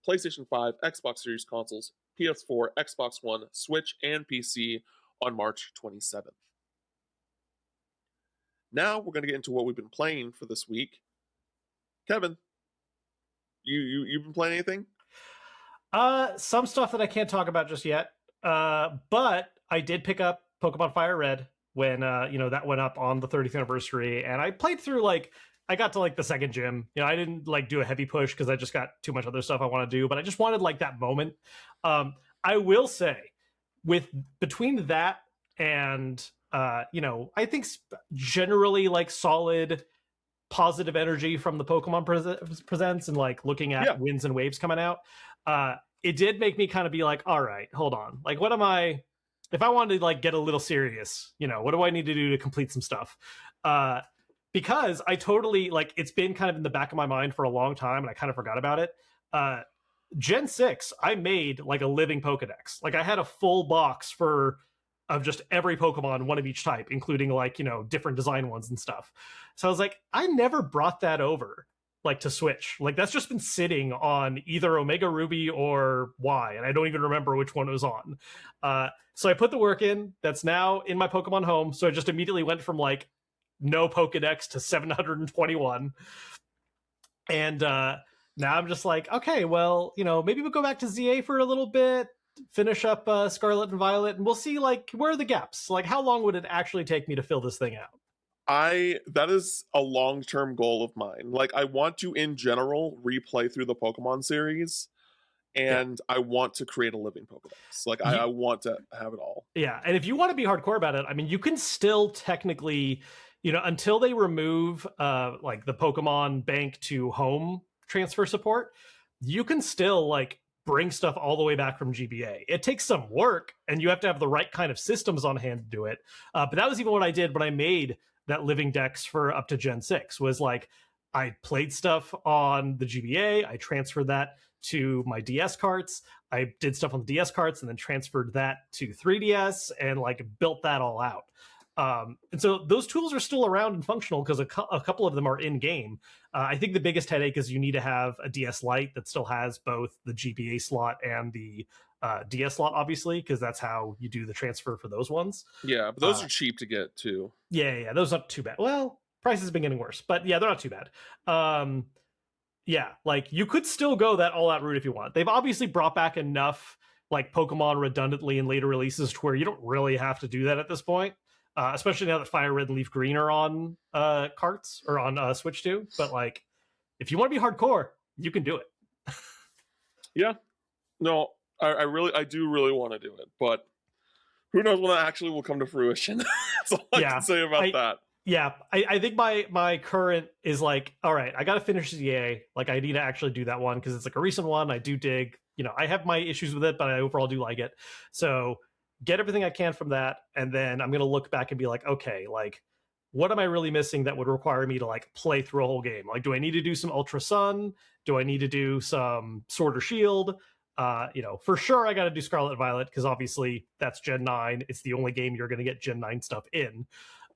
PlayStation 5, Xbox Series consoles, PS4, Xbox One, Switch, and PC on March 27th. Now we're going to get into what we've been playing for this week. Kevin, you've been playing anything? Some stuff that I can't talk about just yet. But I did pick up Pokemon FireRed when that went up on the 30th anniversary, and I played through I got to like the second gym. I didn't like do a heavy push because I just got too much other stuff I want to do, but I just wanted like that moment. I will say, between that and I think generally like solid positive energy from the Pokemon presents and like looking at winds and waves coming out, it did make me kind of be like, all right, hold on, like what am I, if I wanted to like get a little serious, what do I need to do to complete some stuff? Because I totally like, it's been kind of in the back of my mind for a long time and I kind of forgot about it. Gen 6, I made like a living Pokedex. Like I had a full box of just every Pokemon, one of each type, including like, different design ones and stuff. So I was like, I never brought that over like to Switch. Like that's just been sitting on either Omega Ruby or Y, and I don't even remember which one it was on. So I put the work in. That's now in my Pokemon home. So I just immediately went from like no Pokedex to 721. And now I'm just like, okay, well, maybe we'll go back to ZA for a little bit, finish up Scarlet and Violet, and we'll see like where are the gaps. Like how long would it actually take me to fill this thing out? That is a long-term goal of mine. Like I want to in general replay through the Pokemon series, and I want to create a living Pokedex. Like I want to have it all. Yeah, and if you want to be hardcore about it, I mean, you can still technically, until they remove like the Pokemon Bank to home transfer support, you can still like bring stuff all the way back from GBA. It takes some work, and you have to have the right kind of systems on hand to do it. But that was even what I did when I made that living dex for up to Gen 6, was like I played stuff on the GBA, I transferred that to my DS carts, I did stuff on the DS carts and then transferred that to 3DS and like built that all out. And so those tools are still around and functional because a couple of them are in game. I think the biggest headache is you need to have a DS Lite that still has both the GBA slot and the DS slot, obviously, because that's how you do the transfer for those ones. Yeah, but those are cheap to get too. Yeah, those aren't too bad. Well, prices have been getting worse, but yeah, they're not too bad. Yeah, like you could still go that all-out route if you want. They've obviously brought back enough like Pokemon redundantly in later releases to where you don't really have to do that at this point. Especially now that FireRed and Leaf Green are on carts or on Switch 2. But like, if you want to be hardcore, you can do it. Yeah, no, I do really want to do it, but who knows when that actually will come to fruition. That's all I can say about that. Yeah, I think my current is like, all right, I got to finish ZA. Like, I need to actually do that one because it's like a recent one. I do dig. I have my issues with it, but I overall do like it. So get everything I can from that, and then I'm gonna look back and be like, okay, like, what am I really missing that would require me to like play through a whole game? Like, do I need to do some Ultra Sun? Do I need to do some Sword or Shield? For sure, I got to do Scarlet Violet because obviously that's Gen 9. It's the only game you're gonna get Gen 9 stuff in.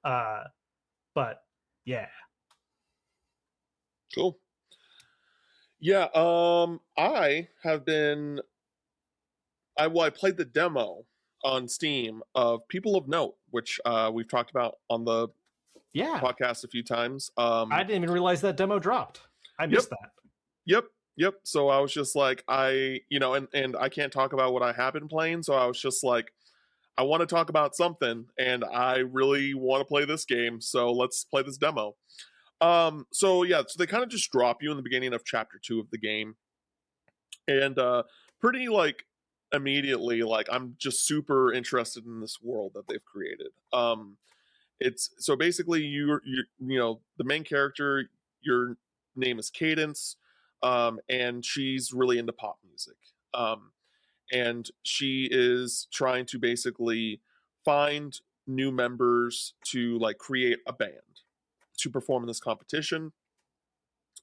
Uh, but yeah. Cool. Yeah, I played the demo on Steam of People of Note, which we've talked about on the Yeah. podcast a few times. I didn't even realize that demo dropped. I missed that. Yep. So I was just like, and I can't talk about what I have been playing, so I was just like, I want to talk about something, and I really want to play this game, so let's play this demo. So they kind of just drop you in the beginning of chapter 2 of the game, and pretty like immediately, like I'm just super interested in this world that they've created. It's so basically the main character, your name is Cadence, and she's really into pop music. And she is trying to basically find new members to like create a band to perform in this competition.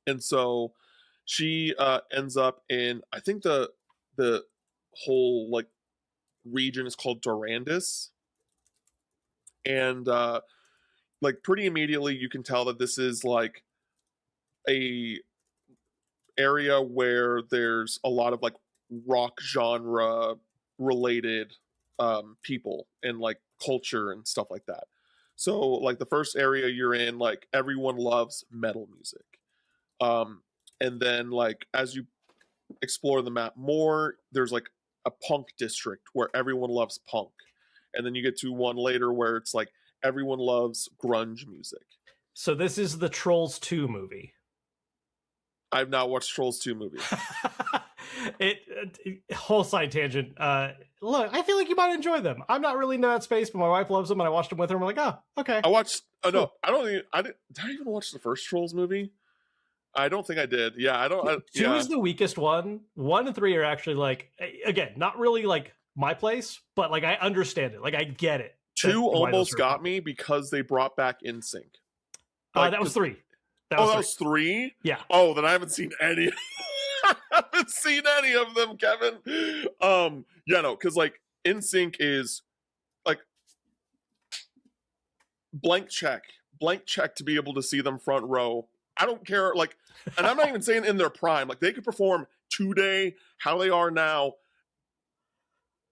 And so she ends up in, I think the whole like region is called Durandus, and like pretty immediately you can tell that this is like a area where there's a lot of like rock genre related people and like culture and stuff like that. So like the first area you're in, like everyone loves metal music. And then like as you explore the map more, there's like a punk district where everyone loves punk. And then you get to one later where it's like everyone loves grunge music. So this is the Trolls 2 movie. I've not watched Trolls 2 movie. Whole side tangent. Look, I feel like you might enjoy them. I'm not really into that space, but my wife loves them, and I watched them with her. And we're like, oh, okay. I watched. Oh no, I don't. Did I even watch the first Trolls movie? I don't think I did. Yeah, I don't. 2 is the weakest one. 1 and 3 are actually like, again, not really like my place, but like I understand it. Like I get it. 2 almost got me because they brought back NSYNC. Like, that was 3. That was 3? Yeah. Oh, then I haven't seen any. I haven't seen any of them, Kevin. Yeah, no, because like NSYNC is like blank check to be able to see them front row. I don't care, like, and I'm not even saying in their prime. Like they could perform today how they are now.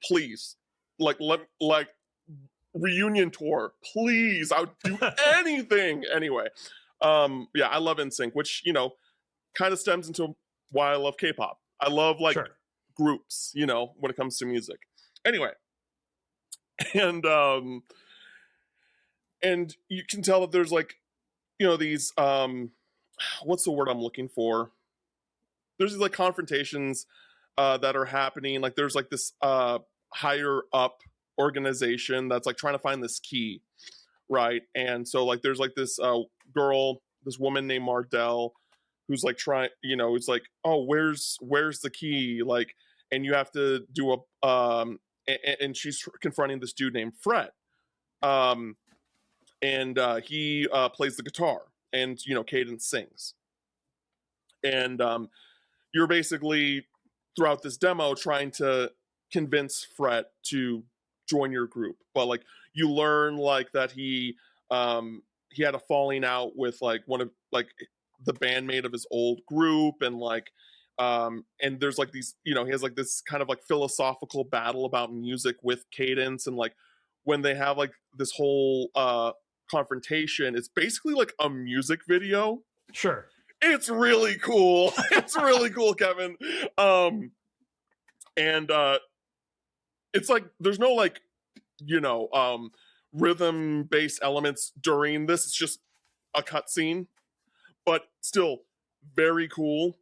Please, like reunion tour, please. I would do anything anyway. Yeah, I love NSYNC, which kind of stems into why I love K-pop. I love like groups, when it comes to music. Anyway, and you can tell that there's like, these what's the word I'm looking for? There's these like confrontations that are happening. Like there's like this higher up organization that's like trying to find this key, right? And so like there's like this this woman named Mardell who's like trying, who's like, oh, where's the key? Like, and you have to do and she's confronting this dude named Fred. And he plays the guitar, and Cadence sings. And you're basically throughout this demo trying to convince Fred to join your group, but like you learn like that he had a falling out with like one of like the bandmate of his old group, and like and there's like these, he has like this kind of like philosophical battle about music with Cadence, and like when they have like this whole confrontation, it's basically like a music video. Sure. It's really cool. It's really cool, Kevin. And it's like there's no like rhythm based elements during this. It's just a cutscene, but still very cool.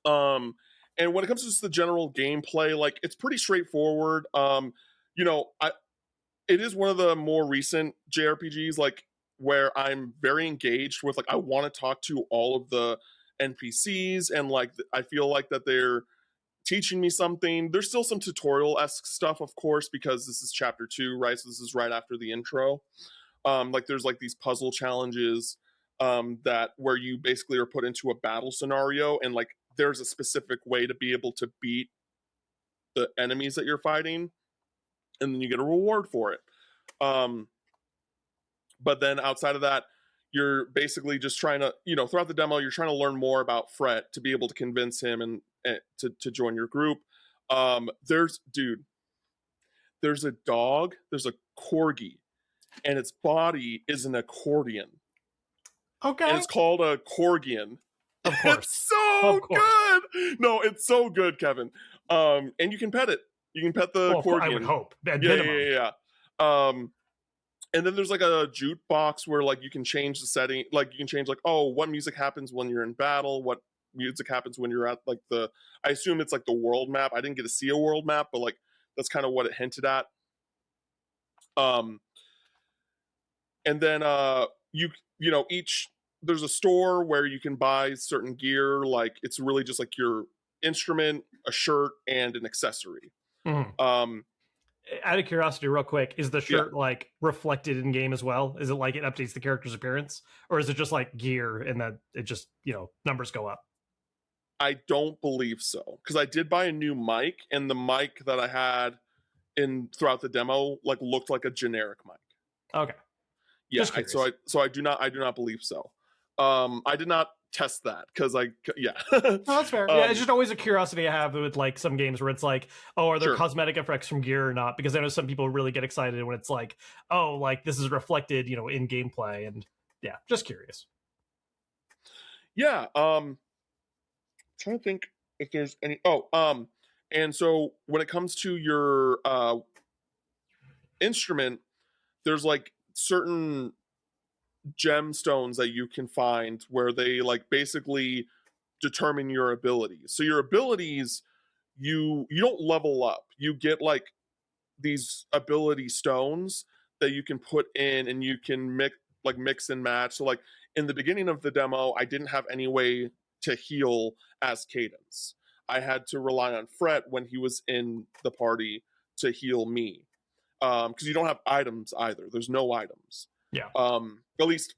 And when it comes to just the general gameplay, like it's pretty straightforward. It is one of the more recent JRPGs. Like where I'm very engaged with, like, I want to talk to all of the NPCs, and like I feel like that they're teaching me something. There's still some tutorial-esque stuff, of course, because this is chapter 2, right? So this is right after the intro. Like there's like these puzzle challenges that where you basically are put into a battle scenario, and like there's a specific way to be able to beat the enemies that you're fighting, and then you get a reward for it. Um, but then outside of that, you're basically just trying to, throughout the demo, you're trying to learn more about Fret to be able to convince him and to join your group. There's a dog, there's a corgi, and its body is an accordion. Okay. And it's called a corgian. Of course. It's so good. No, it's so good, Kevin. And you can pet it. You can pet the corgi. I would hope. Yeah. And then there's like a jukebox where like you can change the setting. Like you can change like, oh, what music happens when you're in battle? What music happens when you're at like I assume it's like the world map. I didn't get to see a world map, but like that's kind of what it hinted at. And then there's a store where you can buy certain gear. Like it's really just like your instrument, a shirt, and an accessory. Mm-hmm. Out of curiosity, real quick, is the shirt like reflected in game as well? Is it like it updates the character's appearance, or is it just like gear and that it just numbers go up? I don't believe so, because I did buy a new mic, and the mic that I had throughout the demo like looked like a generic mic. Okay. Yeah. So I do not believe so. I did not test that because no, that's fair. Yeah, it's just always a curiosity I have with like some games where it's like, oh, are there cosmetic effects from gear or not? Because I know some people really get excited when it's like, oh, like this is reflected, in gameplay, and yeah, just curious. Yeah. Trying to think if there's any. And so when it comes to your instrument, there's like certain gemstones that you can find where they like basically determine your abilities. So your abilities, you don't level up. You get like these ability stones that you can put in, and you can mix and match. So like in the beginning of the demo, I didn't have any way to heal as Cadence. I had to rely on Fret when he was in the party to heal me. Because you don't have items either. There's no items. Yeah. At least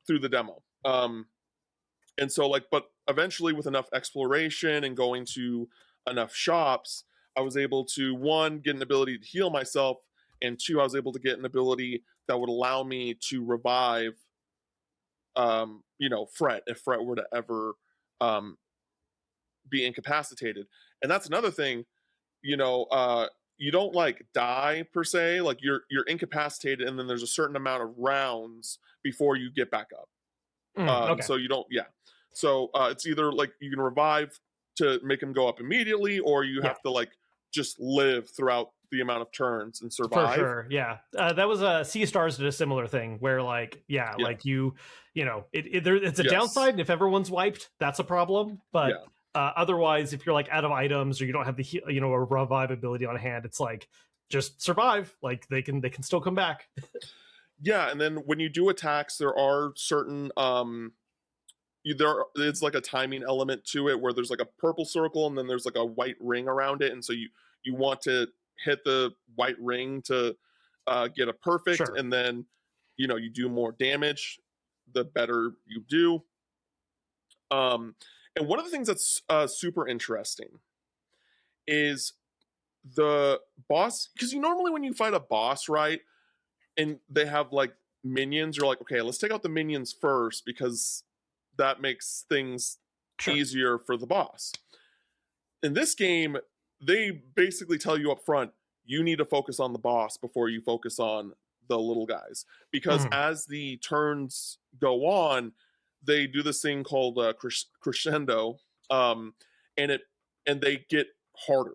through the demo. And so but eventually with enough exploration and going to enough shops, I was able to, 1, get an ability to heal myself, and 2, I was able to get an ability that would allow me to revive Fret if Fret were to ever be incapacitated. And that's another thing, you don't like die per se, like you're incapacitated, and then there's a certain amount of rounds before you get back up. Okay. So you don't, so it's either like you can revive to make him go up immediately, or you have to like just live throughout the amount of turns and survive. For sure, yeah. That was Sea Stars did a similar thing where like like it's a downside if everyone's wiped, that's a problem, but otherwise, if you're like out of items or you don't have the a revive ability on hand, it's like just survive. Like they can still come back. Yeah, and then when you do attacks, there are certain it's like a timing element to it where there's like a purple circle and then there's like a white ring around it, and so you want to hit the white ring to get a perfect, and then you do more damage the better you do. And one of the things that's super interesting is the boss, because normally when you fight a boss, right, and they have like minions, you're like, okay, let's take out the minions first because that makes things easier for the boss. In this game, they basically tell you up front, you need to focus on the boss before you focus on the little guys, because as the turns go on, they do this thing called crescendo, and they get harder.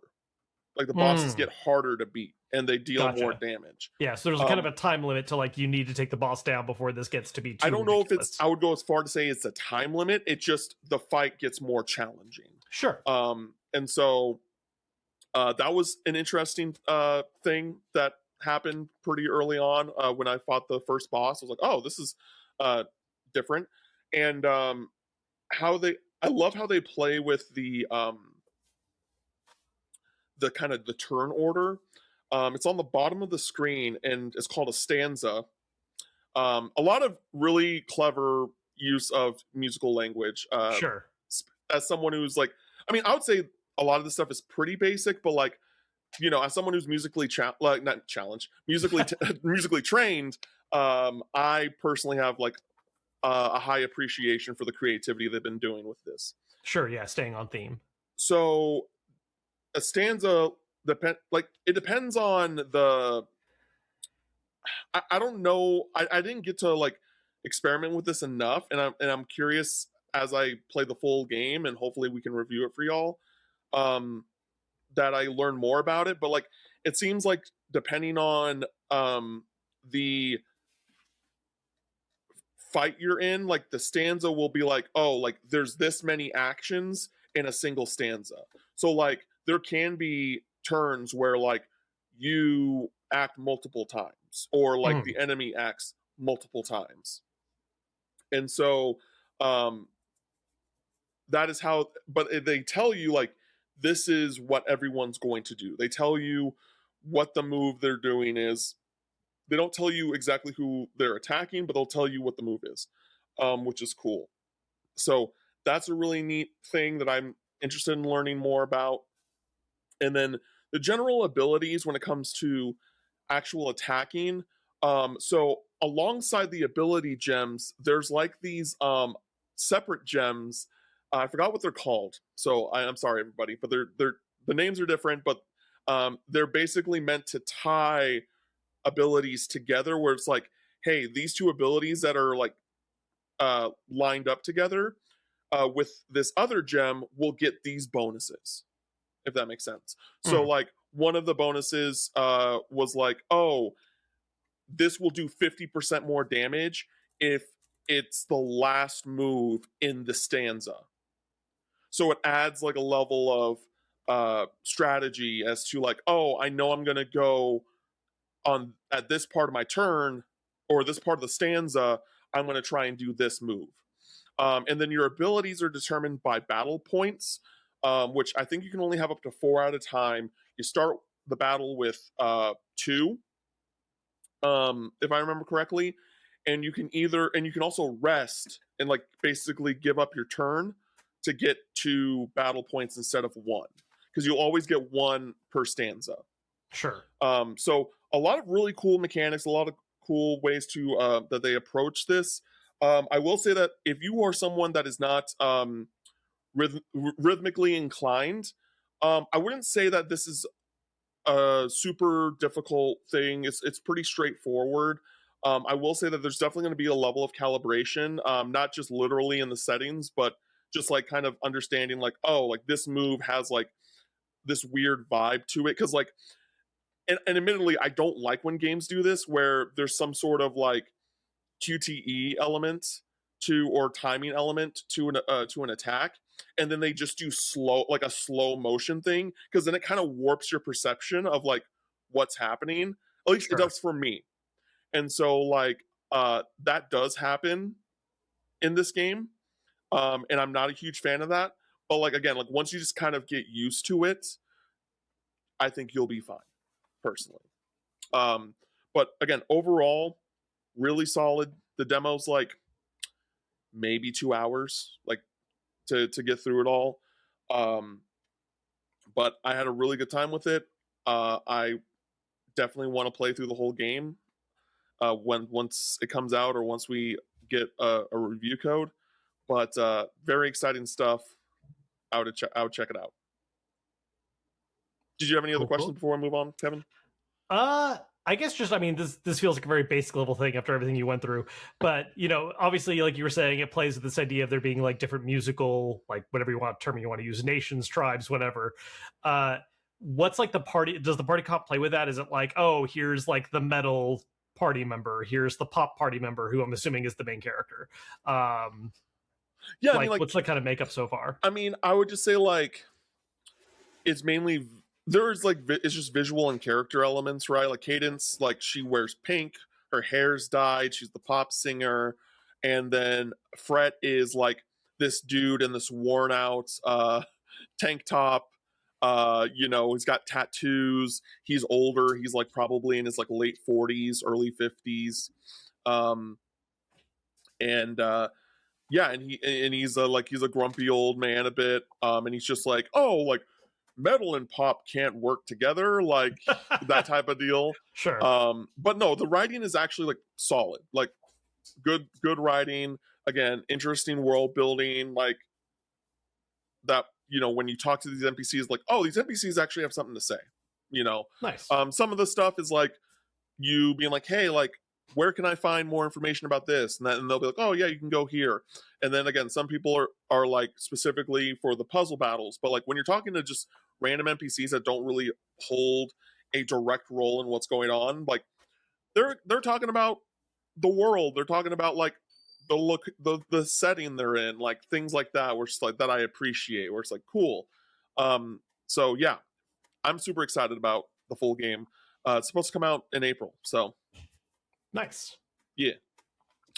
Like the bosses get harder to beat, and they deal more damage. Yeah, so there's kind of a time limit to like you need to take the boss down before this gets to be too I don't ridiculous. know if I would go as far to say it's a time limit. It's just the fight gets more challenging. Sure. And so that was an interesting thing that happened pretty early on when I fought the first boss. I was like, oh, this is uh, different, and how they I love how they play with the kind of the turn order. It's on the bottom of the screen and it's called a stanza. A lot of really clever use of musical language. Sure. As someone who's like, I mean, I would say a lot of this stuff is pretty basic, but like, you know, as someone who's musically like not challenged, musically musically trained, I personally have like a high appreciation for the creativity they've been doing with this. Sure, yeah, staying on theme. So a stanza like it depends on the I don't know. I didn't get to like experiment with this enough, and I'm curious as I play the full game, and hopefully we can review it for y'all. Um, that I learn more about it, but like it seems like depending on the fight you're in, like the stanza will be like, oh, like there's this many actions in a single stanza. So like there can be turns where like you act multiple times or like the enemy acts multiple times. And so that is how, but they tell you like this is what everyone's going to do. They tell you what the move they're doing is. They don't tell you exactly who they're attacking, but they'll tell you what the move is, which is cool. So that's a really neat thing that I'm interested in learning more about. And then the general abilities when it comes to actual attacking. So alongside the ability gems, there's like these separate gems. I forgot what they're called. So I'm sorry, everybody, but they're the names are different, but they're basically meant to tie abilities together where it's like, hey, these two abilities that are like lined up together with this other gem will get these bonuses, if that makes sense. So like one of the bonuses was like, oh, this will do 50% more damage if it's the last move in the stanza. So it adds like a level of strategy as to like, oh, I know I'm gonna go on at this part of my turn or this part of the stanza, I'm going to try and do this move. And then your abilities are determined by battle points, which I think you can only have up to 4 at a time. You start the battle with 2, if I remember correctly, and you can also rest and like basically give up your turn to get 2 battle points instead of 1, because you'll always get 1 per stanza. Sure. So a lot of really cool mechanics, a lot of cool ways to that they approach this. I will say that if you are someone that is not rhythmically inclined, I wouldn't say that this is a super difficult thing. It's pretty straightforward. I will say that there's definitely going to be a level of calibration, not just literally in the settings, but just like kind of understanding like, oh, like this move has like this weird vibe to it, because like. And admittedly, I don't like when games do this, where there's some sort of like QTE element or timing element to an attack, and then they just do a slow motion thing, because then it kind of warps your perception of like what's happening. At least it does for me. And so like that does happen in this game, and I'm not a huge fan of that. But like again, like once you just kind of get used to it, I think you'll be fine. Personally. But again, overall, really solid. The demo's like maybe 2 hours, like to get through it all. But I had a really good time with it. I definitely want to play through the whole game once it comes out or once we get a review code. But very exciting stuff. I would check it out. Did you have any other questions before I move on, Kevin? I guess just, I mean, this feels like a very basic level thing after everything you went through, but you know, obviously, like you were saying, it plays with this idea of there being like different musical, like whatever you want term you want to use, nations, tribes, whatever. What's like the party? Does the party comp play with that? Is it like, oh, here's like the metal party member, here's the pop party member, who I'm assuming is the main character? Yeah, like, I mean, like what's the kind of makeup so far? I mean, I would just say like it's mainly there's like it's just visual and character elements, right? Like Cadence, like she wears pink, her hair's dyed, she's the pop singer, and then Fret is like this dude in this worn out tank top. You know, he's got tattoos. He's older. He's like probably in his like late 40s, early 50s. Um, and yeah, and he's he's a grumpy old man a bit. And he's just like, oh, like metal and pop can't work together, like that type of deal. Sure. But no, the writing is actually like solid, like good writing. Again, interesting world building, like that. You know, when you talk to these NPCs, like, oh, these NPCs actually have something to say. You know, Nice. Some of the stuff is like you being like, hey, like, where can I find more information about this? And they'll be like, oh yeah, you can go here. And then again, some people are like specifically for the puzzle battles, but like when you're talking to just random NPCs that don't really hold a direct role in what's going on, like they're talking about the world. They're talking about like the look, the setting they're in, like things like that, where it's like that I appreciate, where it's like cool. So yeah, I'm super excited about the full game. It's supposed to come out in April, so nice. Yeah,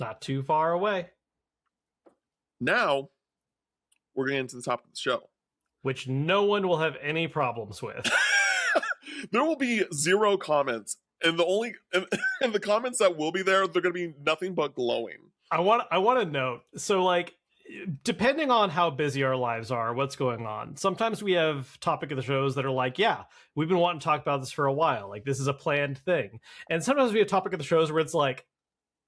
not too far away. Now we're getting into the top of the show, which no one will have any problems with. There will be 0 comments, and and the comments that will be there, they're going to be nothing but glowing. I want to note, so like, depending on how busy our lives are, what's going on, sometimes we have topic of the shows that are like, yeah, we've been wanting to talk about this for a while, like this is a planned thing. And sometimes we have topic of the shows where it's like,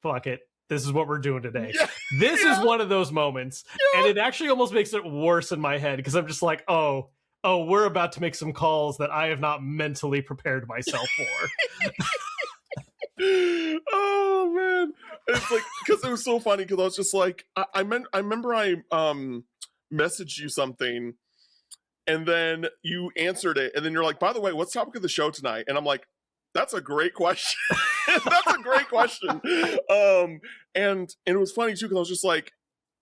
fuck it, this is what we're doing today. Yeah, this is one of those moments. Yeah. And it actually almost makes it worse in my head, because I'm just like, oh, we're about to make some calls that I have not mentally prepared myself for. Oh man, it's like, because it was so funny, because I was just like, I remember I messaged you something, and then you answered it, and then you're like, by the way, what's the topic of the show tonight? And I'm like, that's a great question. That's a great question. And it was funny too, because I was just like,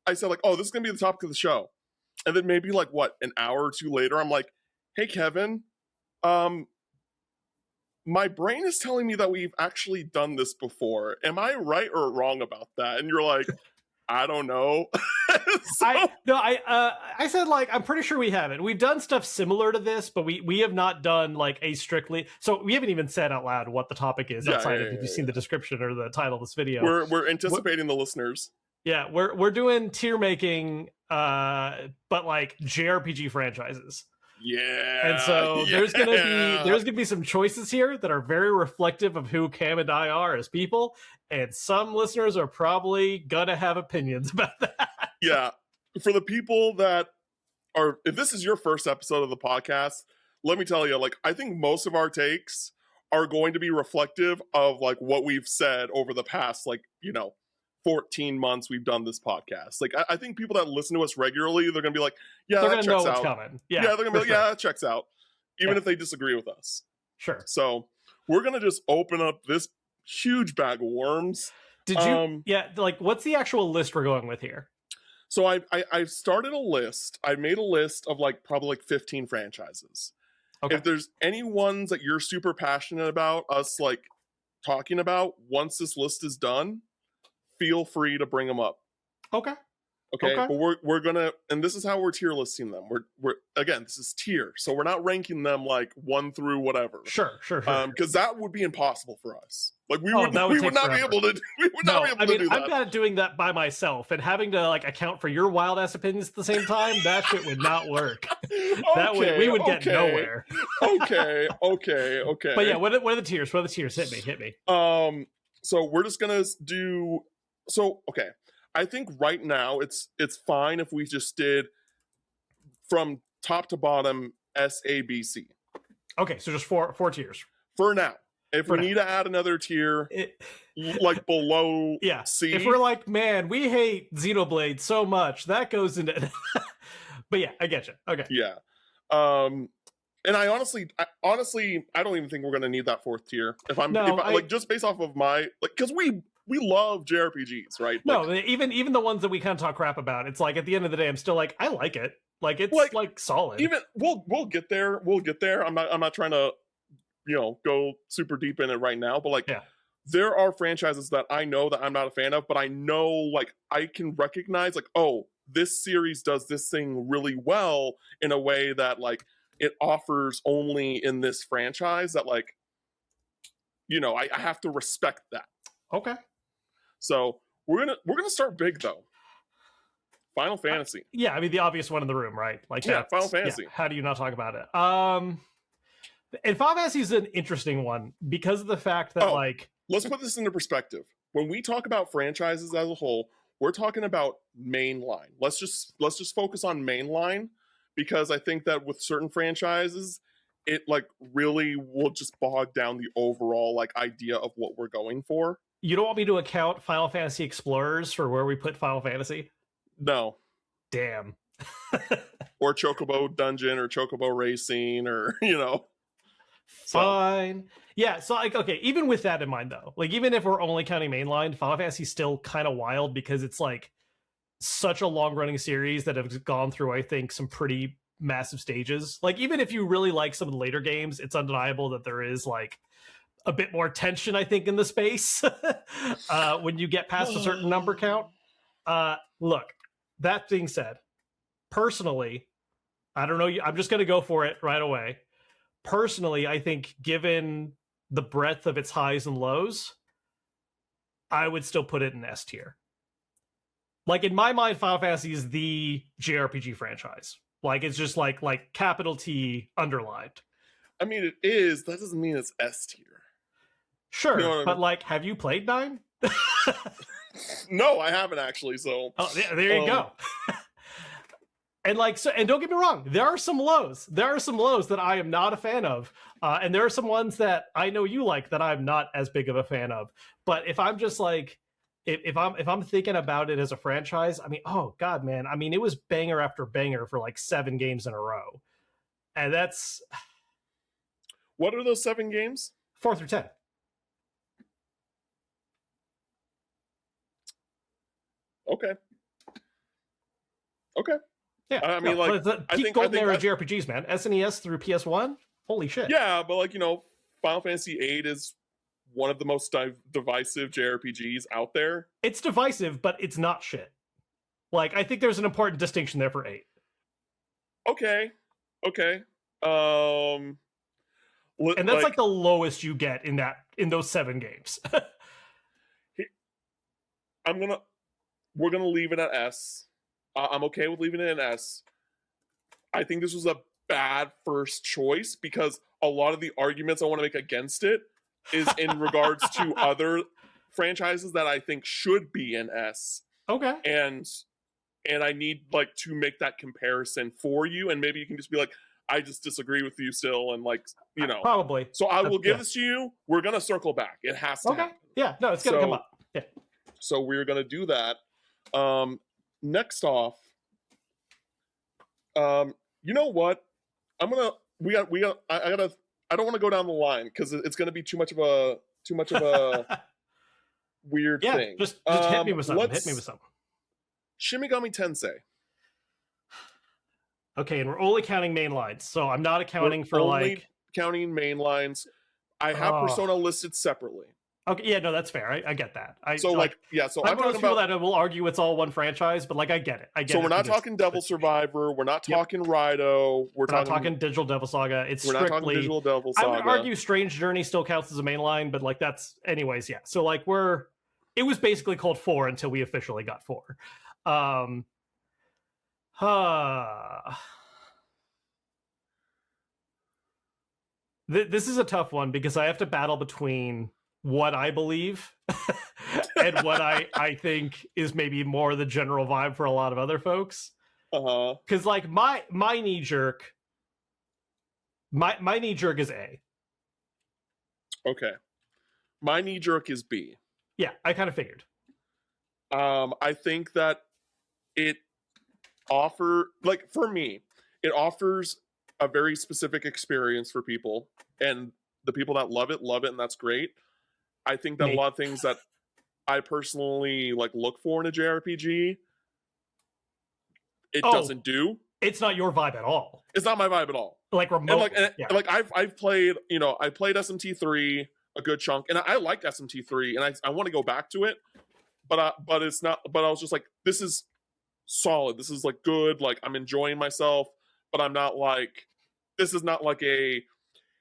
I said like, oh, this is gonna be the topic of the show, and then maybe like what, an hour or two later, I'm like, hey Kevin, my brain is telling me that we've actually done this before. Am I right or wrong about that? And you're like, I don't know. I said, like, I'm pretty sure we haven't. We've done stuff similar to this, but we have not done like a strictly. So we haven't even said out loud what the topic is outside of if you've seen the description or the title of this video. We're anticipating the listeners. Yeah, we're doing tier making, but like JRPG franchises. Yeah. And so there's gonna be some choices here that are very reflective of who Cam and I are as people, and some listeners are probably gonna have opinions about that. Yeah. For the people that are, if this is your first episode of the podcast, let me tell you, like, I think most of our takes are going to be reflective of like what we've said over the past, like, 14 months we've done this podcast. Like, I think people that listen to us regularly, they're gonna be like, yeah, they're that gonna know checks what's out. Coming. Yeah, they're gonna be like, yeah, that checks out, even if they disagree with us. Sure. So we're gonna just open up this huge bag of worms. Did you? Like, what's the actual list we're going with here? So I've started a list. I made a list of like probably like 15 franchises. Okay. If there's any ones that you're super passionate about us like talking about, once this list is done, feel free to bring them up. Okay. But we're gonna, and this is how we're tier listing them. We're again, this is tier, so we're not ranking them like 1 through whatever. Sure. Because that would be impossible for us. Like we would not be able to. We would not be able to do that. I'm not doing that by myself, and having to like account for your wild ass opinions at the same time. That shit would not work. We would get nowhere. Okay. But yeah, what are the tiers? What are the tiers? Hit me. So we're just gonna do. So okay. I think right now it's fine if we just did from top to bottom S, A, B, C. Okay, so just four tiers. For now. If we need to add another tier, like below C. If we're like, man, we hate Xenoblade so much, that goes into... But yeah, I get you. Okay. Yeah. And I honestly, I don't even think we're going to need that 4th tier. Like, just based off of my... like, because we love JRPGs, right? No, like, even the ones that we kind of talk crap about, it's like at the end of the day, I'm still like, I like it. Like it's Like, like solid. even we'll get there. We'll get there. I'm not trying to, go super deep in it right now, but like Yeah. there are franchises that I know that I'm not a fan of, but I know like I can recognize like, oh, this series does this thing really well in a way that like it offers only in this franchise that like, I have to respect that. Okay. So we're gonna start big though. Final Fantasy. Yeah, I mean the obvious one in the room, right? Like Yeah, Final Fantasy. Yeah, how do you not talk about it? And Final Fantasy is an interesting one because of the fact that like let's put this into perspective. When we talk about franchises as a whole, we're talking about mainline. Let's just focus on mainline because I think that with certain franchises, it like really will just bog down the overall like idea of what we're going for. You don't want me to account Final Fantasy Explorers for where we put Final Fantasy? No. Damn. Or Chocobo Dungeon or Chocobo Racing or, Fine. Yeah, so like okay, even with that in mind though, like even if we're only counting mainline, Final Fantasy's still kind of wild because it's like such a long-running series that have gone through, I think, some pretty massive stages. Like even if you really like some of the later games, it's undeniable that there is like a bit more tension, I think, in the space when you get past a certain number count. Look, that being said, personally, I don't know, I'm just going to go for it right away. Personally, I think given the breadth of its highs and lows, I would still put it in S tier. Like in my mind, Final Fantasy is the JRPG franchise. Like it's just like capital T underlined. I mean, it is. That doesn't mean it's S tier. Sure, but like, have you played 9? No, I haven't actually. So, there you go. And like, so, and don't get me wrong, there are some lows. There are some lows that I am not a fan of, and there are some ones that I know you like that I'm not as big of a fan of. But if I'm just like, if I'm thinking about it as a franchise, I mean, oh god, man, I mean, it was banger after banger for like 7 games in a row, and that's what are those 7 games? 4 through 10. Okay. Yeah, I mean, like, I think golden era JRPGs, man. SNES through PS1. Holy shit. Yeah, but like Final Fantasy VIII is one of the most divisive JRPGs out there. It's divisive, but it's not shit. Like, I think there's an important distinction there for 8. Okay. And that's like the lowest you get in those 7 games. We're gonna leave it at S. I'm okay with leaving it in S. I think this was a bad first choice because a lot of the arguments I want to make against it is in regards to other franchises that I think should be in S. Okay. And I need like to make that comparison for you, and maybe you can just be like, I just disagree with you still, and like probably. So I will give this to you. We're gonna circle back. It has to. Okay. Yeah. No, it's gonna come up. Yeah. So we're gonna do that. Next off, you know what? I don't want to go down the line because it's gonna be too much of a weird thing. Just hit me with something. Shin Megami Tensei. Okay, and we're only counting main lines, so I'm not accounting for like counting main lines. I have Persona listed separately. Okay, yeah, no, that's fair. I get that. So I'm talking about that will argue it's all one franchise, but like I get it. So we're not talking Devil Survivor. We're not talking Rido. We're not talking Digital Devil Saga. We're not talking Digital Devil Saga. I would argue Strange Journey still counts as a main line, but like that's anyways. Yeah. So like it was basically called 4 until we officially got 4. This is a tough one because I have to battle between what I believe and what I think is maybe more the general vibe for a lot of other folks. Because like my knee jerk is A. Okay. My knee jerk is B. Yeah, I kind of figured. I think that it offers a very specific experience for people, and the people that love it, and that's great. I think that a lot of things that I personally like look for in a JRPG, it doesn't do. It's not your vibe at all. It's not my vibe at all. Like remote. Like I've played, you know, I played SMT3 a good chunk, and I liked SMT3, and I want to go back to it, but it's not. But I was just like, this is solid. This is like good. Like I'm enjoying myself, but I'm not like, this is not like a,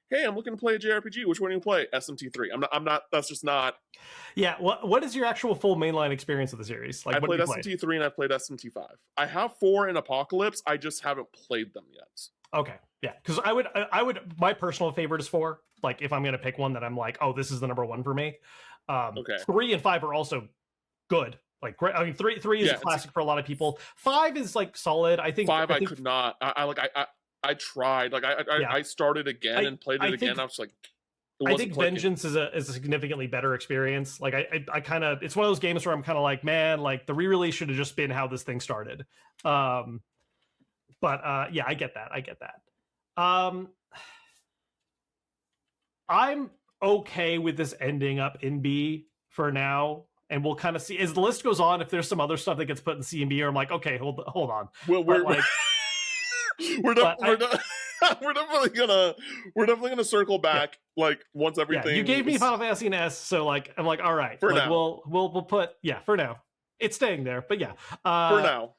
hey, I'm looking to play a JRPG. Which one do you play? SMT3. I'm not. That's just not. Yeah. What is your actual full mainline experience of the series? Like, I played SMT3 and I played SMT5. I have 4 in Apocalypse. I just haven't played them yet. Okay. Yeah. Because I would. My personal favorite is 4. Like, if I'm gonna pick one that I'm like, oh, this is the number 1 for me. Okay. 3 and 5 are also good. Like, I mean, 3 is a classic for a lot of people. 5 is like solid. I think 5 I could not. I tried. Like I started again and played it again. I was like, I think Vengeance is a significantly better experience. Like I kind of, it's one of those games where I'm kind of like, man, like the re-release should have just been how this thing started. But yeah, I get that. I'm okay with this ending up in B for now. And we'll kind of see as the list goes on. If there's some other stuff that gets put in C and B, or I'm like, okay, hold on. Well, we're definitely gonna circle back like once everything. Yeah, you gave me Final Fantasy and S, so like I'm like, all right, for like, now we'll put for now it's staying there, but yeah, for now.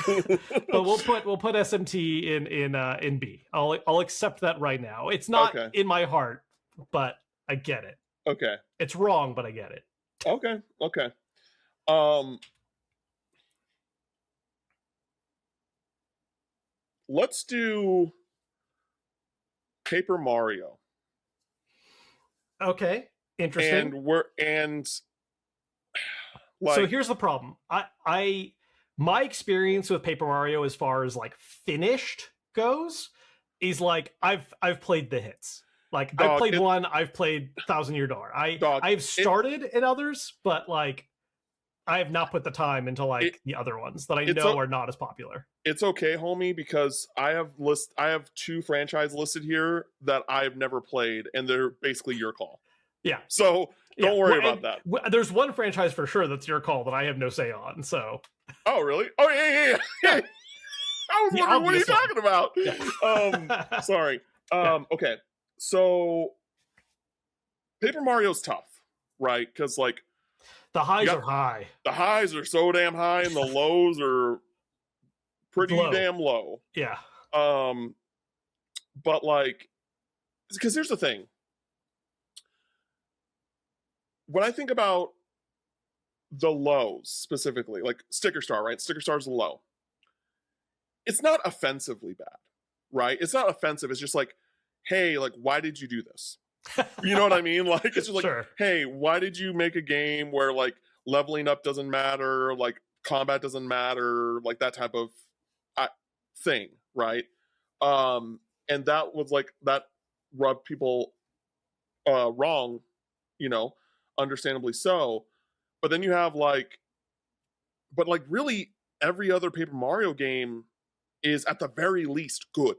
But we'll put SMT in B. I'll accept that right now. It's not in my heart, but I get it. Okay, it's wrong, but I get it. Okay. Let's do Paper Mario. Okay, interesting. So here's the problem. My experience with Paper Mario as far as like finished goes is like I've played the hits. Like I've played one, I've played Thousand Year Door. I've started in others, but like I have not put the time into like the other ones that I know are not as popular. It's okay, homie, because I have 2 franchise listed here that I've never played, and they're basically your call. Yeah. So don't worry about that. There's one franchise for sure that's your call that I have no say on. So. Oh really? Oh yeah. I was wondering what are you talking about? Yeah. Sorry. Okay. So Paper Mario's tough, right? Because like the highs are high. The highs are so damn high, and the lows are pretty damn low. Yeah. But like, because here's the thing. When I think about the lows specifically, like Sticker Star, right? Sticker Star's low. It's not offensively bad, right? It's not offensive. It's just like, hey, like, why did you do this? You know what I mean? Like, it's just like, hey, why did you make a game where like leveling up doesn't matter, like combat doesn't matter, like that type of thing, right? And that was like, that rubbed people wrong, you know, understandably so. But then you have like, but like really every other Paper Mario game is at the very least good,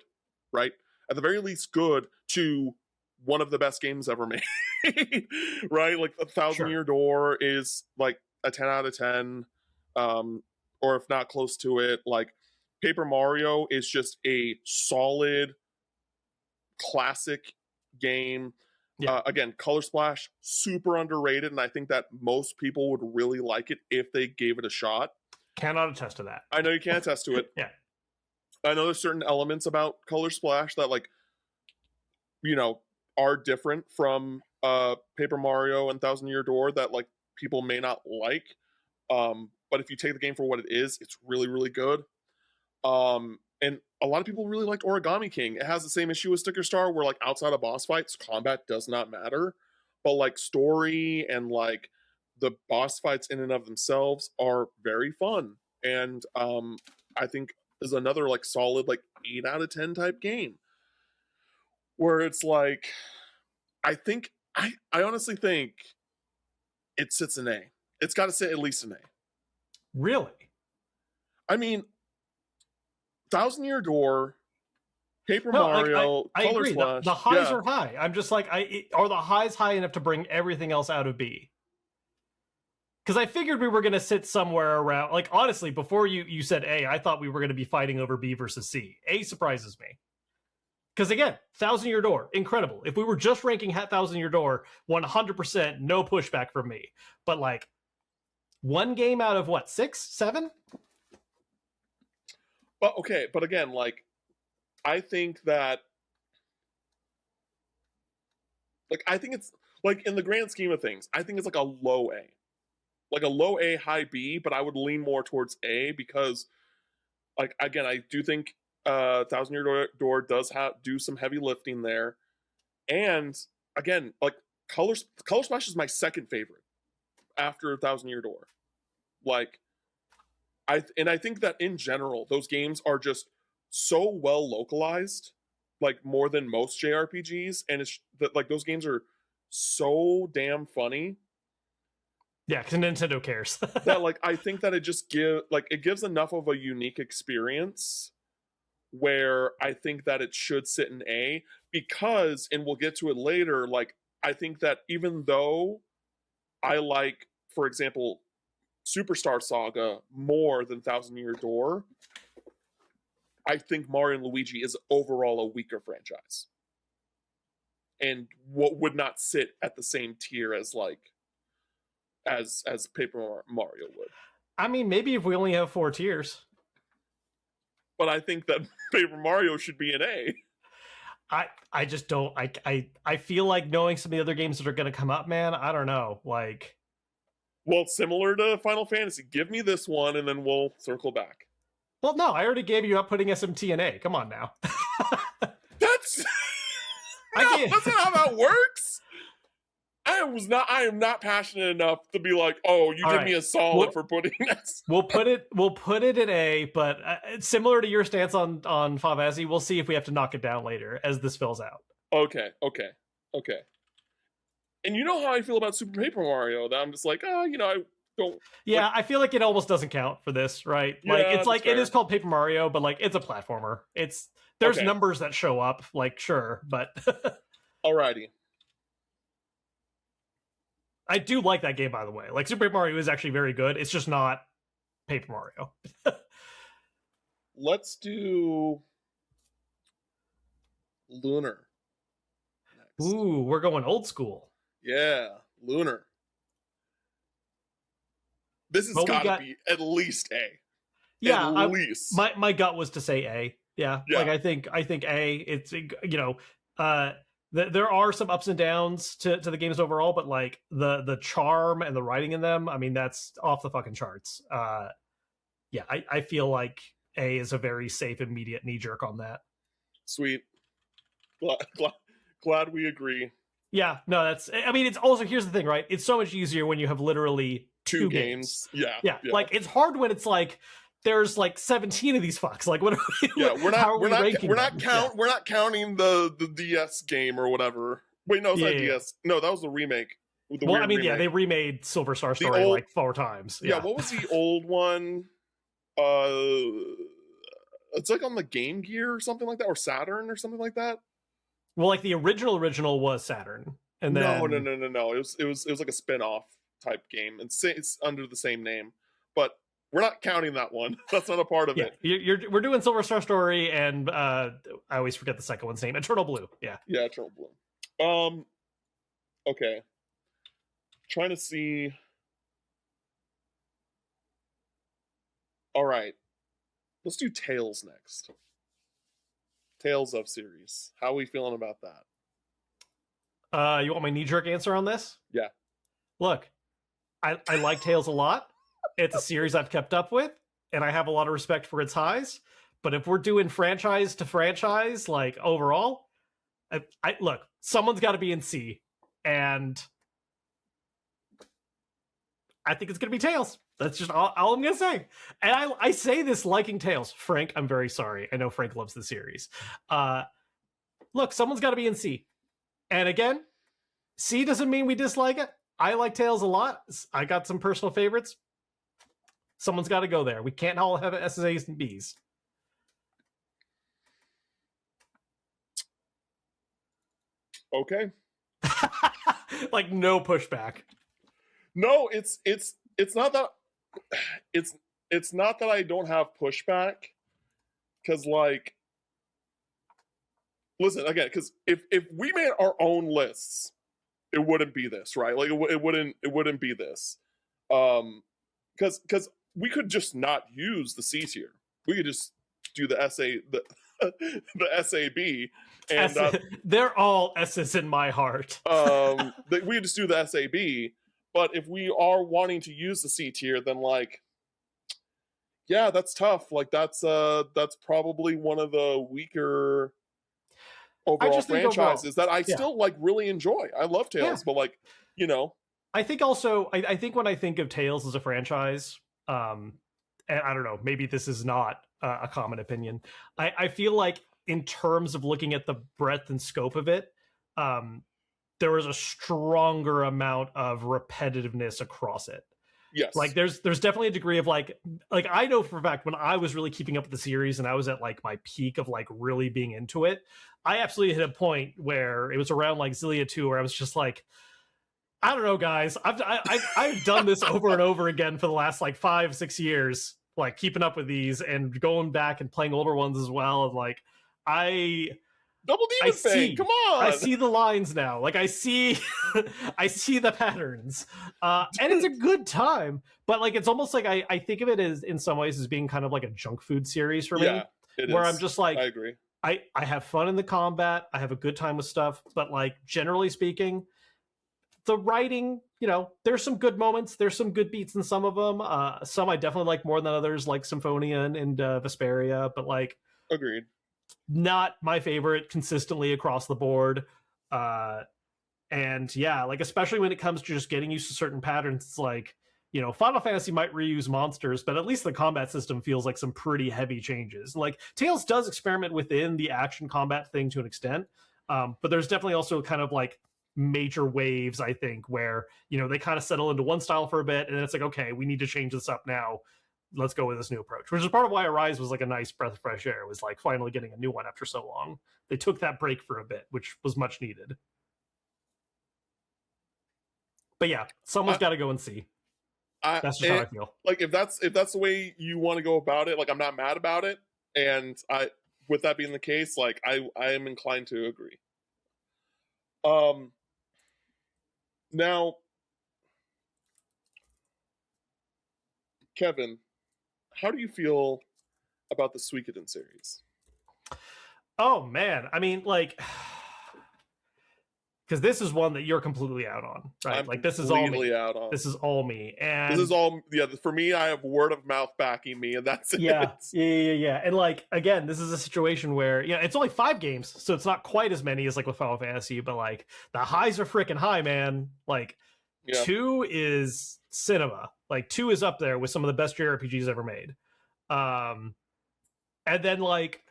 right? At the very least good to one of the best games ever made, right? Like the Thousand Year Door is like a 10 out of 10, or if not close to it. Like Paper Mario is just a solid classic game. Yeah. Again, Color Splash, super underrated, and I think that most people would really like it if they gave it a shot. Cannot attest to that. I know you can't attest to it. Yeah. I know there's certain elements about Color Splash that, like, you know, are different from Paper Mario and Thousand Year Door that, like, people may not like. But if you take the game for what it is, it's really, really good. And a lot of people really liked Origami King. It has the same issue with Sticker Star where, like, outside of boss fights, combat does not matter. But, like, story and, like, the boss fights in and of themselves are very fun. And I think is another, like, solid, like, 8 out of 10 type game. Where it's like, I honestly think it sits an A. It's got to sit at least an A. Really? I mean, Thousand Year Door, Paper Mario, I Color agree. Splash. The highs are high. I'm just like, are the highs high enough to bring everything else out of B? Because I figured we were going to sit somewhere around, like, honestly, before you said A, I thought we were going to be fighting over B versus C. A surprises me. Because again, Thousand Year Door, incredible. If we were just ranking Thousand Year Door, 100% no pushback from me. But like, one game out of what, 6, 7? But okay, but again, like, I think that, like, I think it's like in the grand scheme of things, I think it's like a low A, like a low A, high B. But I would lean more towards A because, like, again, I do think Thousand Year Door does do some heavy lifting there, and again, like, Color Splash is my second favorite after Thousand Year Door. Like, I think that in general, those games are just so well localized, like more than most JRPGs, and it's that, like, those games are so damn funny. Yeah, because Nintendo cares. That, like, I think that it just gives enough of a unique experience where I think that it should sit in A because, and we'll get to it later, like, I think that even though I like, for example, Superstar Saga more than Thousand Year Door, I think Mario and Luigi is overall a weaker franchise. And what would not sit at the same tier as, like, as Paper Mario would. I mean, maybe if we only have 4 tiers. But I think that Paper Mario should be an A. I just don't, I feel like knowing some of the other games that are going to come up, man, I don't know, like... Well, similar to Final Fantasy. Give me this one, and then we'll circle back. Well, no, I already gave you up putting SMT in A. Come on now. That's... No, that's not how that works! I am not passionate enough to be like, oh, you did me a solid for putting this. We'll put it in A, but similar to your stance on Favazzi, we'll see if we have to knock it down later as this fills out. Okay. And you know how I feel about Super Paper Mario, that I'm just like, I don't... Yeah, I feel like it almost doesn't count for this, right? Yeah, like, it's like, fair. it is called Paper Mario, but like, it's a platformer. There's numbers that show up, like, sure, but... Alrighty. I do like that game, by the way. Like, Super Paper Mario is actually very good. It's just not Paper Mario. Let's do Lunar next. Ooh, we're going old school. Yeah, Lunar. This has got to be at least A. Yeah, at least. My gut was to say A. Yeah. Like, I think A. It's, there are some ups and downs to the games overall, but like the charm and the writing in them, I mean, that's off the fucking charts. Yeah, I feel like A is a very safe, immediate knee jerk on that. Sweet. Glad we agree. Yeah, no, I mean, it's also, here's the thing, right? It's so much easier when you have literally two games. Yeah. Like, it's hard when it's like, there's like 17 of these fucks. Like, what are we? Yeah, we're not counting the DS game or whatever. Wait, no, it's not DS. No, that was the remake. Well, I mean, remake. Yeah, they remade Silver Star Story like 4 times. Yeah, what was the old one? It's like on the Game Gear or something like that, or Saturn or something like that. Well, like the original was Saturn, and then no. It was like a spin-off type game, and it's under the same name, but we're not counting that one. That's not a part of it. We're doing Silver Star Story, and I always forget the second one's name. Eternal Blue. Yeah, Eternal Blue. Okay. Trying to see. All right, let's do Tales next. Tales of series. How are we feeling about that? You want my knee-jerk answer on this? Yeah. Look, I like Tales a lot. It's a series I've kept up with, and I have a lot of respect for its highs. But if we're doing franchise to franchise, like overall, I look, someone's got to be in C, and I think it's going to be Tales. That's just all I'm going to say. And I say this liking Tales. Frank, I'm very sorry. I know Frank loves the series. Look, someone's got to be in C. And again, C doesn't mean we dislike it. I like Tales a lot. I got some personal favorites. Someone's got to go there. We can't all have S's, A's, and B's. Okay. Like, no pushback. No, it's it's not that it's not that I don't have pushback, because like, listen again, because if we made our own lists, it wouldn't be this, right? Like it wouldn't be this, because we could just not use the C tier. We could just do the the SAB, and they're all S's in my heart. we could just do the SAB. But if we are wanting to use the C tier, then like, yeah, that's tough. Like that's probably one of the weaker overall franchises that I still like really enjoy. I love Tales, but like, you know, I think also I think when I think of Tales as a franchise, and I don't know, maybe this is not a common opinion. I feel like in terms of looking at the breadth and scope of it, there was a stronger amount of repetitiveness across it. Yes. Like there's definitely a degree of like I know for a fact when I was really keeping up with the series and I was at like my peak of like really being into it, I absolutely hit a point where it was around like Xillia 2 where I was just like, I don't know, guys. I've done this over and over again for the last like 5-6 years, like keeping up with these and going back and playing older ones as well. And like Double Demon Fang, come on! I see the lines now. Like I see the patterns. And it's a good time. But like it's almost like I think of it as in some ways as being kind of like a junk food series for me. Yeah, where I'm just like, I agree. I have fun in the combat, I have a good time with stuff, but like generally speaking, the writing, you know, there's some good moments, there's some good beats in some of them. Some I definitely like more than others, like Symphonia and Vesperia, but like agreed. Not my favorite consistently across the board. And yeah, like especially when it comes to just getting used to certain patterns, it's like, you know, Final Fantasy might reuse monsters, but at least the combat system feels like some pretty heavy changes. Like Tales does experiment within the action combat thing to an extent, but there's definitely also kind of like major waves, I think, where, you know, they kind of settle into one style for a bit, and then it's like, okay, we need to change this up now. Let's go with this new approach, which is part of why Arise was like a nice breath of fresh air. It was like finally getting a new one after so long. They took that break for a bit, which was much needed. But yeah, someone's got to go and see. That's just how I feel. Like if that's the way you want to go about it, like I'm not mad about it. And with that being the case, like I am inclined to agree. Now, Kevin, how do you feel about the Suikoden series? Oh man, I mean, like, because this is one that you're completely out on, right? I'm like this is all me. Out on. This is all me, and this is all for me. I have word of mouth backing me, and that's it. Yeah. And like again, this is a situation where it's only 5 games, so it's not quite as many as like with Final Fantasy, but like the highs are freaking high, man. Like 2 is cinema. Like 2 is up there with some of the best JRPGs ever made. And then like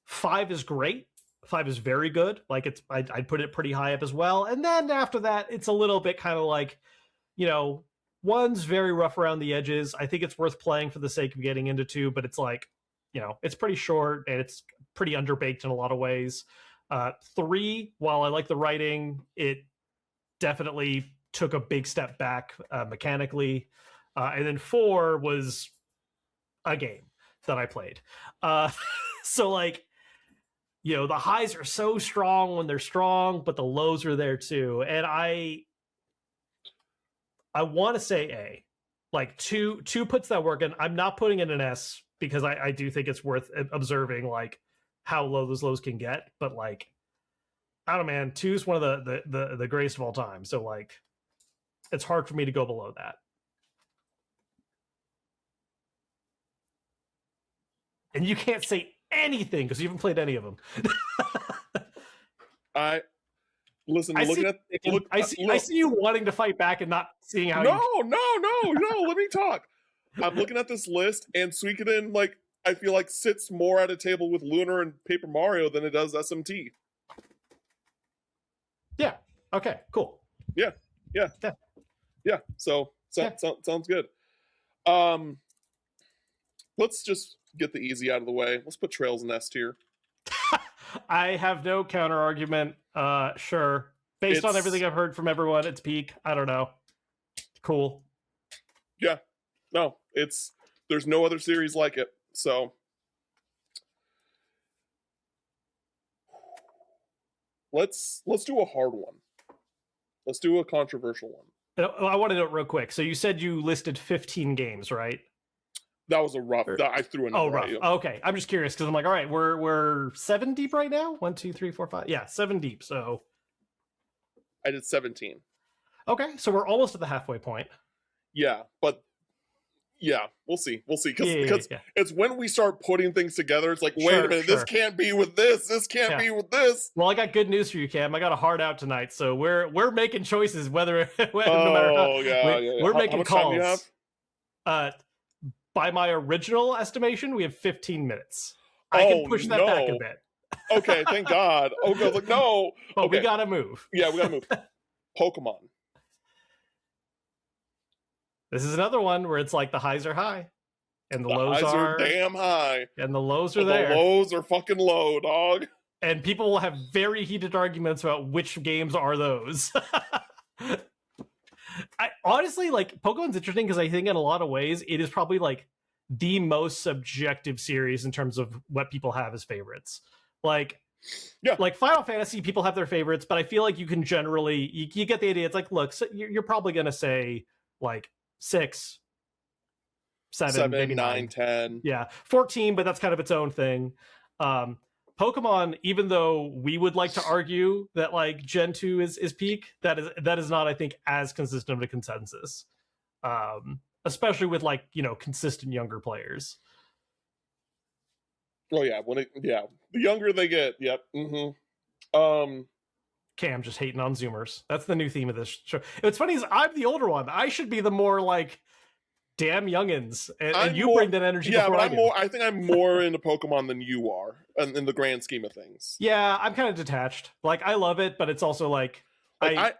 5 is great. 5 is very good. Like I'd put it pretty high up as well. And then after that, it's a little bit kind of like, 1's very rough around the edges. I think it's worth playing for the sake of getting into 2, but it's like, it's pretty short and it's pretty underbaked in a lot of ways. 3, while I like the writing, it definitely took a big step back mechanically. And then 4 was a game that I played. So like, the highs are so strong when they're strong, but the lows are there too. And I want to say A. Like 2 puts that work in. I'm not putting it in an S because I do think it's worth observing like how low those lows can get. But like, I don't know, man, 2 is one of the greatest of all time. So like, it's hard for me to go below that. And you can't say anything because you haven't played any of them. I see you wanting to fight back and not seeing how. No. Let me talk. I'm looking at this list, and Suikoden, like, I feel like sits more at a table with Lunar and Paper Mario than it does SMT. Yeah. Okay. Cool. Yeah. So sounds good. Let's just get the easy out of the way. Let's put Trails in S tier. I have no counter argument. Sure. Based on everything I've heard from everyone, it's peak. I don't know. Cool. Yeah, no, there's no other series like it. So let's do a hard one. Let's do a controversial one. I want to know real quick. So you said you listed 15 games, right? That was a rough. I threw a number rough. at you. Okay, I'm just curious because I'm like, all right, we're 7 deep right now. 1, 2, 3, 4, 5. Yeah, 7 deep. So I did 17. Okay, so we're almost at the halfway point. Yeah, but yeah, we'll see. Because it's when we start putting things together, it's like, wait a minute, this can't be with this. This can't be with this. Well, I got good news for you, Cam. I got a hard out tonight, so we're making choices. Whether no matter how, we're making calls. Time do you have? By my original estimation, we have 15 minutes. I can push that back a bit. Okay, thank God. Okay, I was like, no. But we gotta move. Yeah, we gotta move. Pokemon. This is another one where it's like the highs are high, and the lows are damn high, and the lows are there. The lows are fucking low, dog. And people will have very heated arguments about which games are those. I honestly like Pokemon's interesting because I think in a lot of ways it is probably like the most subjective series in terms of what people have as favorites. Like Final Fantasy, people have their favorites, but I feel like you can generally you get the idea. It's like, look, so you're probably gonna say like 6, 7, maybe 9, 10. Yeah, 14, but that's kind of its own thing. Pokemon, even though we would like to argue that like Gen 2 is peak, that is not, I think, as consistent of a consensus. Especially with like, consistent younger players. Oh yeah, the younger they get, yep. Mm-hmm. Cam just hating on Zoomers. That's the new theme of this show. What's funny is I'm the older one. I should be the more like damn youngins, and you bring that energy. Yeah, but I think I'm more into Pokemon than you are, in the grand scheme of things. Yeah, I'm kind of detached. Like I love it, but it's also like I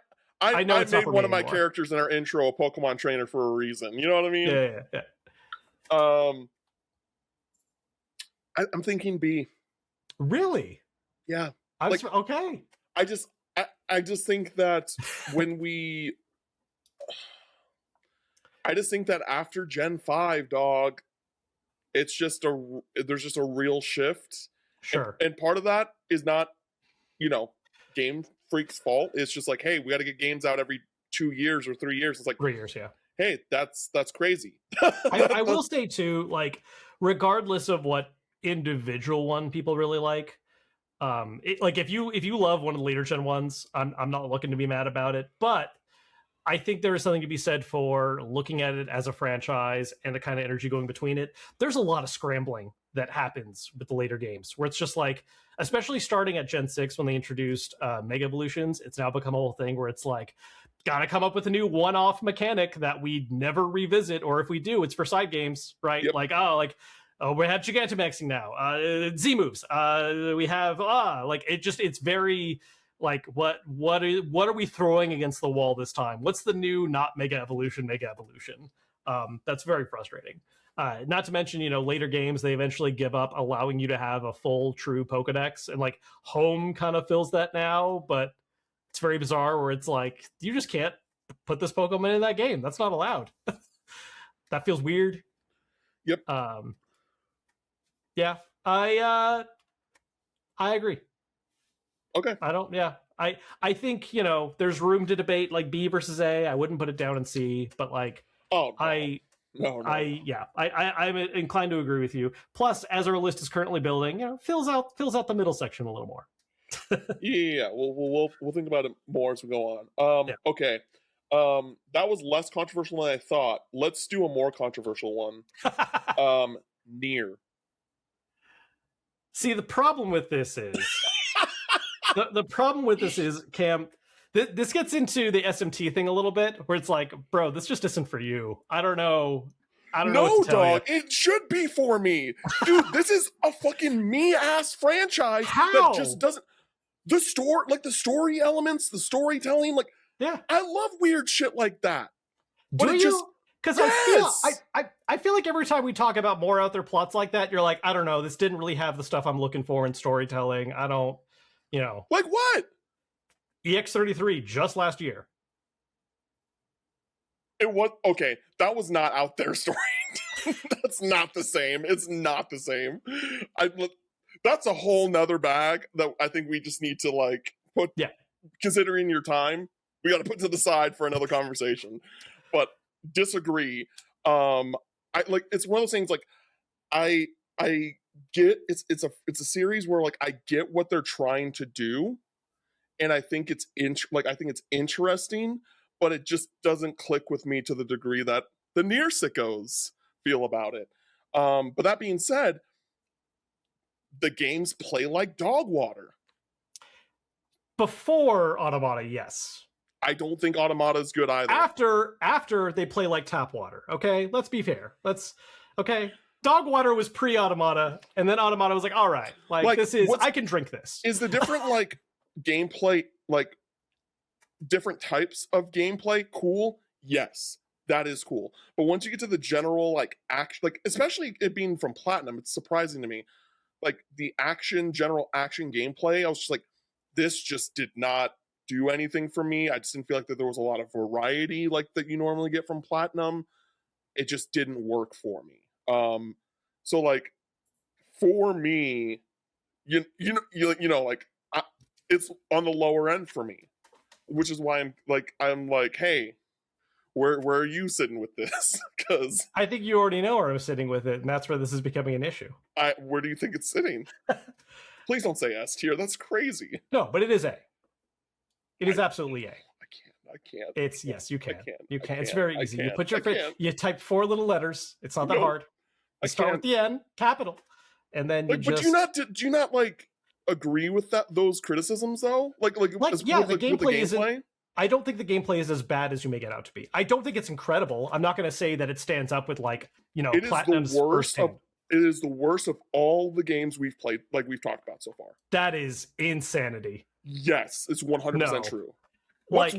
know I made one of my characters in our intro a Pokemon trainer for a reason. You know what I mean? Yeah. I'm thinking B. Really? Yeah. Okay. I just think that I just think that after Gen 5, dog, there's just a real shift. Sure. And part of that is not, Game Freak's fault. It's just like, hey, we got to get games out every 2 years or 3 years. It's like 3 years, yeah. Hey, that's crazy. I will say too, like, regardless of what individual one people really like, like if you love one of the later gen ones, I'm not looking to be mad about it, but I think there is something to be said for looking at it as a franchise and the kind of energy going between it. There's a lot of scrambling that happens with the later games where it's just like, especially starting at Gen 6 when they introduced Mega Evolutions, it's now become a whole thing where it's like, gotta come up with a new one-off mechanic that we never revisit, or if we do, it's for side games, right? Yep. Oh, we have Gigantamaxing now. Z moves. We have it's very like what are we throwing against the wall this time? What's the new not Mega Evolution? That's very frustrating. Not to mention, later games they eventually give up allowing you to have a full true Pokedex, and like Home kind of fills that now, but it's very bizarre where it's like you just can't put this Pokemon in that game. That's not allowed. That feels weird. Yep. Yeah, I agree. Okay. I think, there's room to debate like B versus A. I wouldn't put it down in C, but like, no. I'm inclined to agree with you. Plus, as our list is currently building, fills out the middle section a little more. Yeah. We'll think about it more as we go on. Okay. That was less controversial than I thought. Let's do a more controversial one. Nier. See, the problem with this is the problem with this is, Cam, this gets into the SMT thing a little bit, where it's like, bro, this just isn't for you. I don't know. No, dog, it should be for me, dude. This is a fucking me-ass franchise that just doesn't. The story elements, the storytelling, like, yeah, I love weird shit like that. Do you? Because I feel like every time we talk about more out there plots like that, you're like, I don't know, this didn't really have the stuff I'm looking for in storytelling. I don't, like what? EX33 just last year. It was okay. That was not out there story. That's not the same. It's not the same. That's a whole nother bag that I think we just need to like put. Yeah. Considering your time, we got to put to the side for another conversation. But disagree. I like it's one of those things. Like I get it's a series where like I get what they're trying to do, and I think it's I think it's interesting, but it just doesn't click with me to the degree that the near sickos feel about it. But that being said, the games play like dog water. Before Automata, yes. I don't think Automata is good either. After they play like tap water. Okay, let's be fair. Okay. Dog water was pre-Automata, and then Automata was like, all right, like this is I can drink this. Is the different like gameplay, like different types of gameplay cool? Yes, that is cool. But once you get to the general like action, like especially it being from Platinum, it's surprising to me. Like the general action gameplay, I was just like, this just did not do anything for me. I just didn't feel like that there was a lot of variety like that you normally get from Platinum. It just didn't work for me. So like for me, you know like it's on the lower end for me, which is why I'm like, hey, where are you sitting with this? Because I think you already know where I'm sitting with it, and that's where this is becoming an issue. Where do you think it's sitting? Please don't say S tier. That's crazy. No, but it is A. It is absolutely A. I can't. It's yes, you can. You can. It's can't. very easy. You put your you type 4 little letters. It's not that hard. You start with the N, capital, and then like, you just. But do you not like agree with those criticisms though? Like yeah, the gameplay isn't. I don't think the gameplay is as bad as you make it out to be. I don't think it's incredible. I'm not going to say that it stands up with like Platinum's first 10. It is the worst of all the games we've played, like we've talked about so far. That is insanity. Yes, it's 100% true. Like,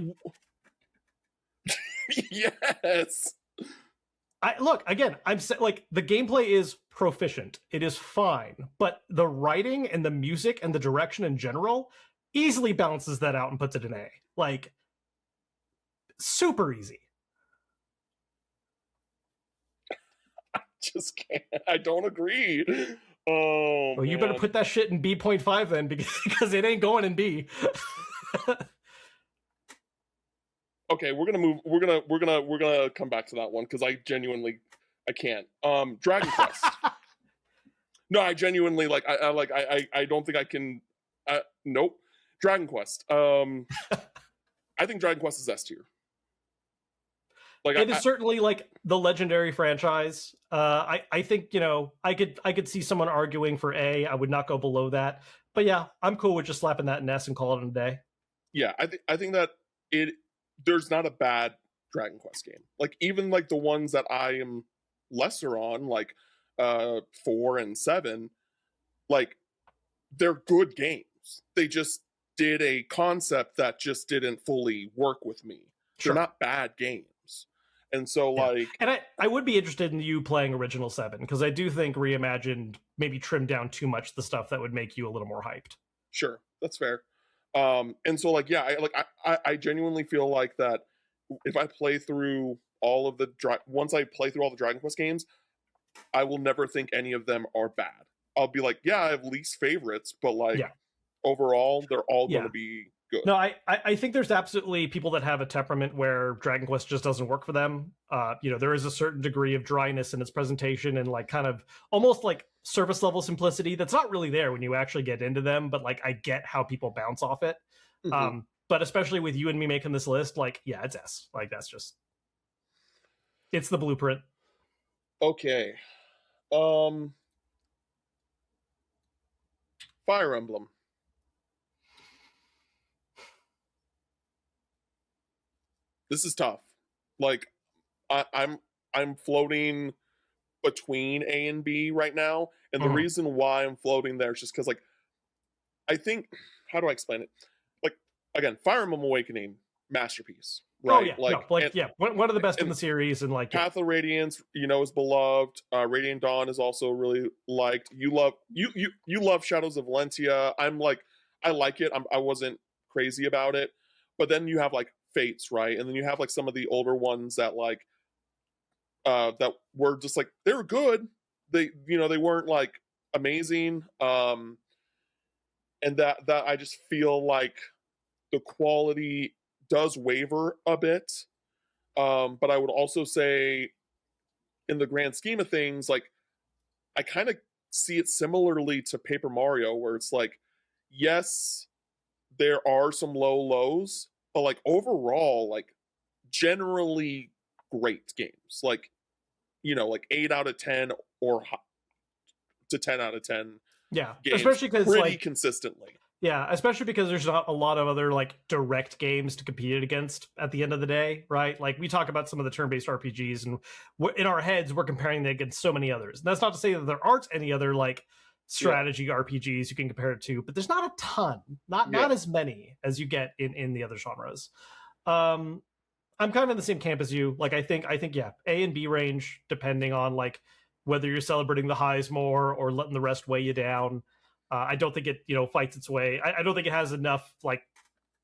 yes. Look again. I'm like the gameplay is proficient. It is fine, but the writing and the music and the direction in general easily balances that out and puts it in A. Like, super easy. I just can't. I don't agree. Oh, well, you better put that shit in B.5 then, because it ain't going in B. Okay, we're gonna move. We're gonna come back to that one because I can't. Dragon Quest. No, I genuinely I don't think I can. Nope. Dragon Quest. I think Dragon Quest is S tier. Like it is certainly like the legendary franchise. I think I could see someone arguing for A. I would not go below that. But yeah, I'm cool with just slapping that in S and call it a day. Yeah, I think that there's not a bad Dragon Quest game. Like even like the ones that I am lesser on, like 4 and 7, like they're good games. They just did a concept that just didn't fully work with me. Sure. They're not bad games. And so and I would be interested in you playing Original 7 because I do think Reimagined maybe trimmed down too much the stuff that would make you a little more hyped. Sure, that's fair. And so I genuinely feel like that if I play through all of once I play through all the Dragon Quest games, I will never think any of them are bad. I'll be like, yeah, I have least favorites, but overall, they're all going to be good. No, I think there's absolutely people that have a temperament where Dragon Quest just doesn't work for them. There is a certain degree of dryness in its presentation and like kind of almost like surface level simplicity that's not really there when you actually get into them. But like, I get how people bounce off it. Mm-hmm. But especially with you and me making this list, like, yeah, it's S. Like it's the blueprint. Okay. Fire Emblem. This is tough. Like, I'm floating between A and B right now, and the reason why I'm floating there is just because, like, I think, how do I explain it? Like, again, Fire Emblem Awakening, masterpiece, right? Oh yeah, one of the best in the series, and like Path of Radiance, is beloved. Radiant Dawn is also really liked. You love Shadows of Valentia. I'm like, I like it. I wasn't crazy about it, but then you have like Fates, right? And then you have like some of the older ones that like that were just like they were good. They weren't like amazing. And that I just feel like the quality does waver a bit. But I would also say, in the grand scheme of things, like I kind of see it similarly to Paper Mario, where it's like, yes, there are some low lows, but like overall, like generally great games. Like, like 8 out of 10 or to 10 out of 10 Yeah, games especially because pretty like consistently. yeah, especially because there's not a lot of other like direct games to compete against at the end of the day, right? Like we talk about some of the turn-based RPGs, and in our heads we're comparing them against so many others. And that's not to say that there aren't any other like strategy RPGs you can compare it to, but there's not a ton, not as many as you get in the other genres. I'm kind of in the same camp as you. Like I think yeah, A and B range, depending on like whether you're celebrating the highs more or letting the rest weigh you down. I don't think it fights its way. I don't think it has enough like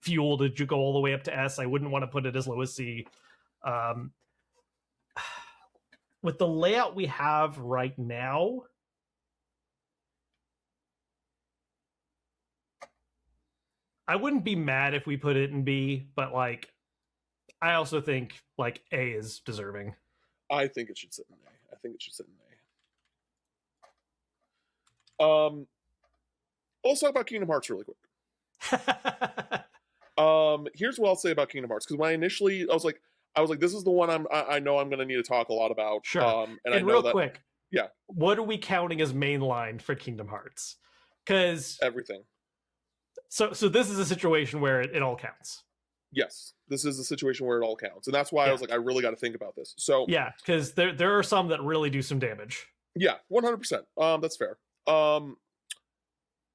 fuel to go all the way up to S. I wouldn't want to put it as low as C. With the layout we have right now, I wouldn't be mad if we put it in B, but like I also think like A is deserving. I think it should sit in A. I think it should sit in A. Let's talk about Kingdom Hearts really quick. Here's what I'll say about Kingdom Hearts, because when I was like, this is the one I know I'm going to need to talk a lot about. Sure. And I know real that, quick, yeah. What are we counting as mainline for Kingdom Hearts? Because everything. So this is a situation where it all counts. Yes, this is a situation where it all counts, and that's why I was like, I really got to think about this. So yeah, because there are some that really do some damage. Yeah, 100%. That's fair.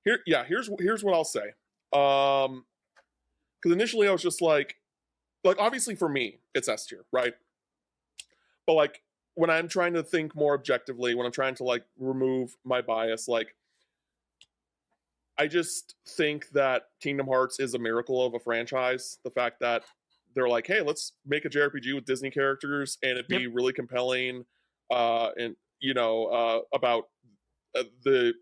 Here's what I'll say. Because initially I was just like obviously for me it's S tier, right? But like when I'm trying to think more objectively, when I'm trying to like remove my bias, like I just think that Kingdom Hearts is a miracle of a franchise. The fact that they're like, hey, let's make a JRPG with Disney characters and it be really compelling, and about the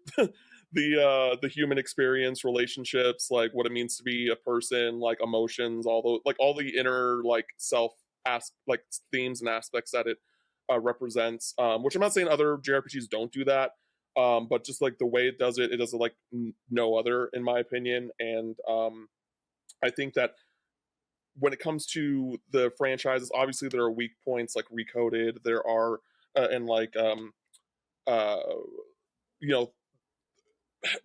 the human experience, relationships, like what it means to be a person, like emotions, all the inner like self like themes and aspects that it represents. Which I'm not saying other JRPGs don't do that, but just like the way it does it like no other, in my opinion. And I think that when it comes to the franchises, obviously there are weak points like Recoded. There are and like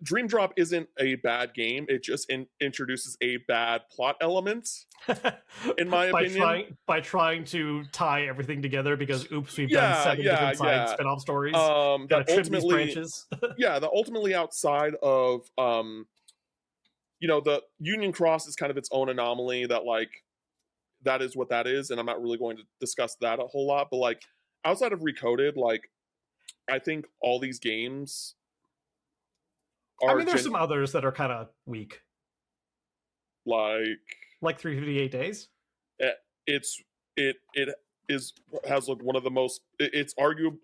Dream Drop isn't a bad game. It just introduces a bad plot element, in my opinion. By trying to tie everything together, because oops, we've done 7 different side spin-off stories. Gotta trim these branches. That ultimately outside of the Union Cross is kind of its own anomaly, that like that is what that is, and I'm not really going to discuss that a whole lot. But like outside of Recoded, like I think all these games there's some others that are kind of weak, like 358 Days. It has like one of the most, it's arguable,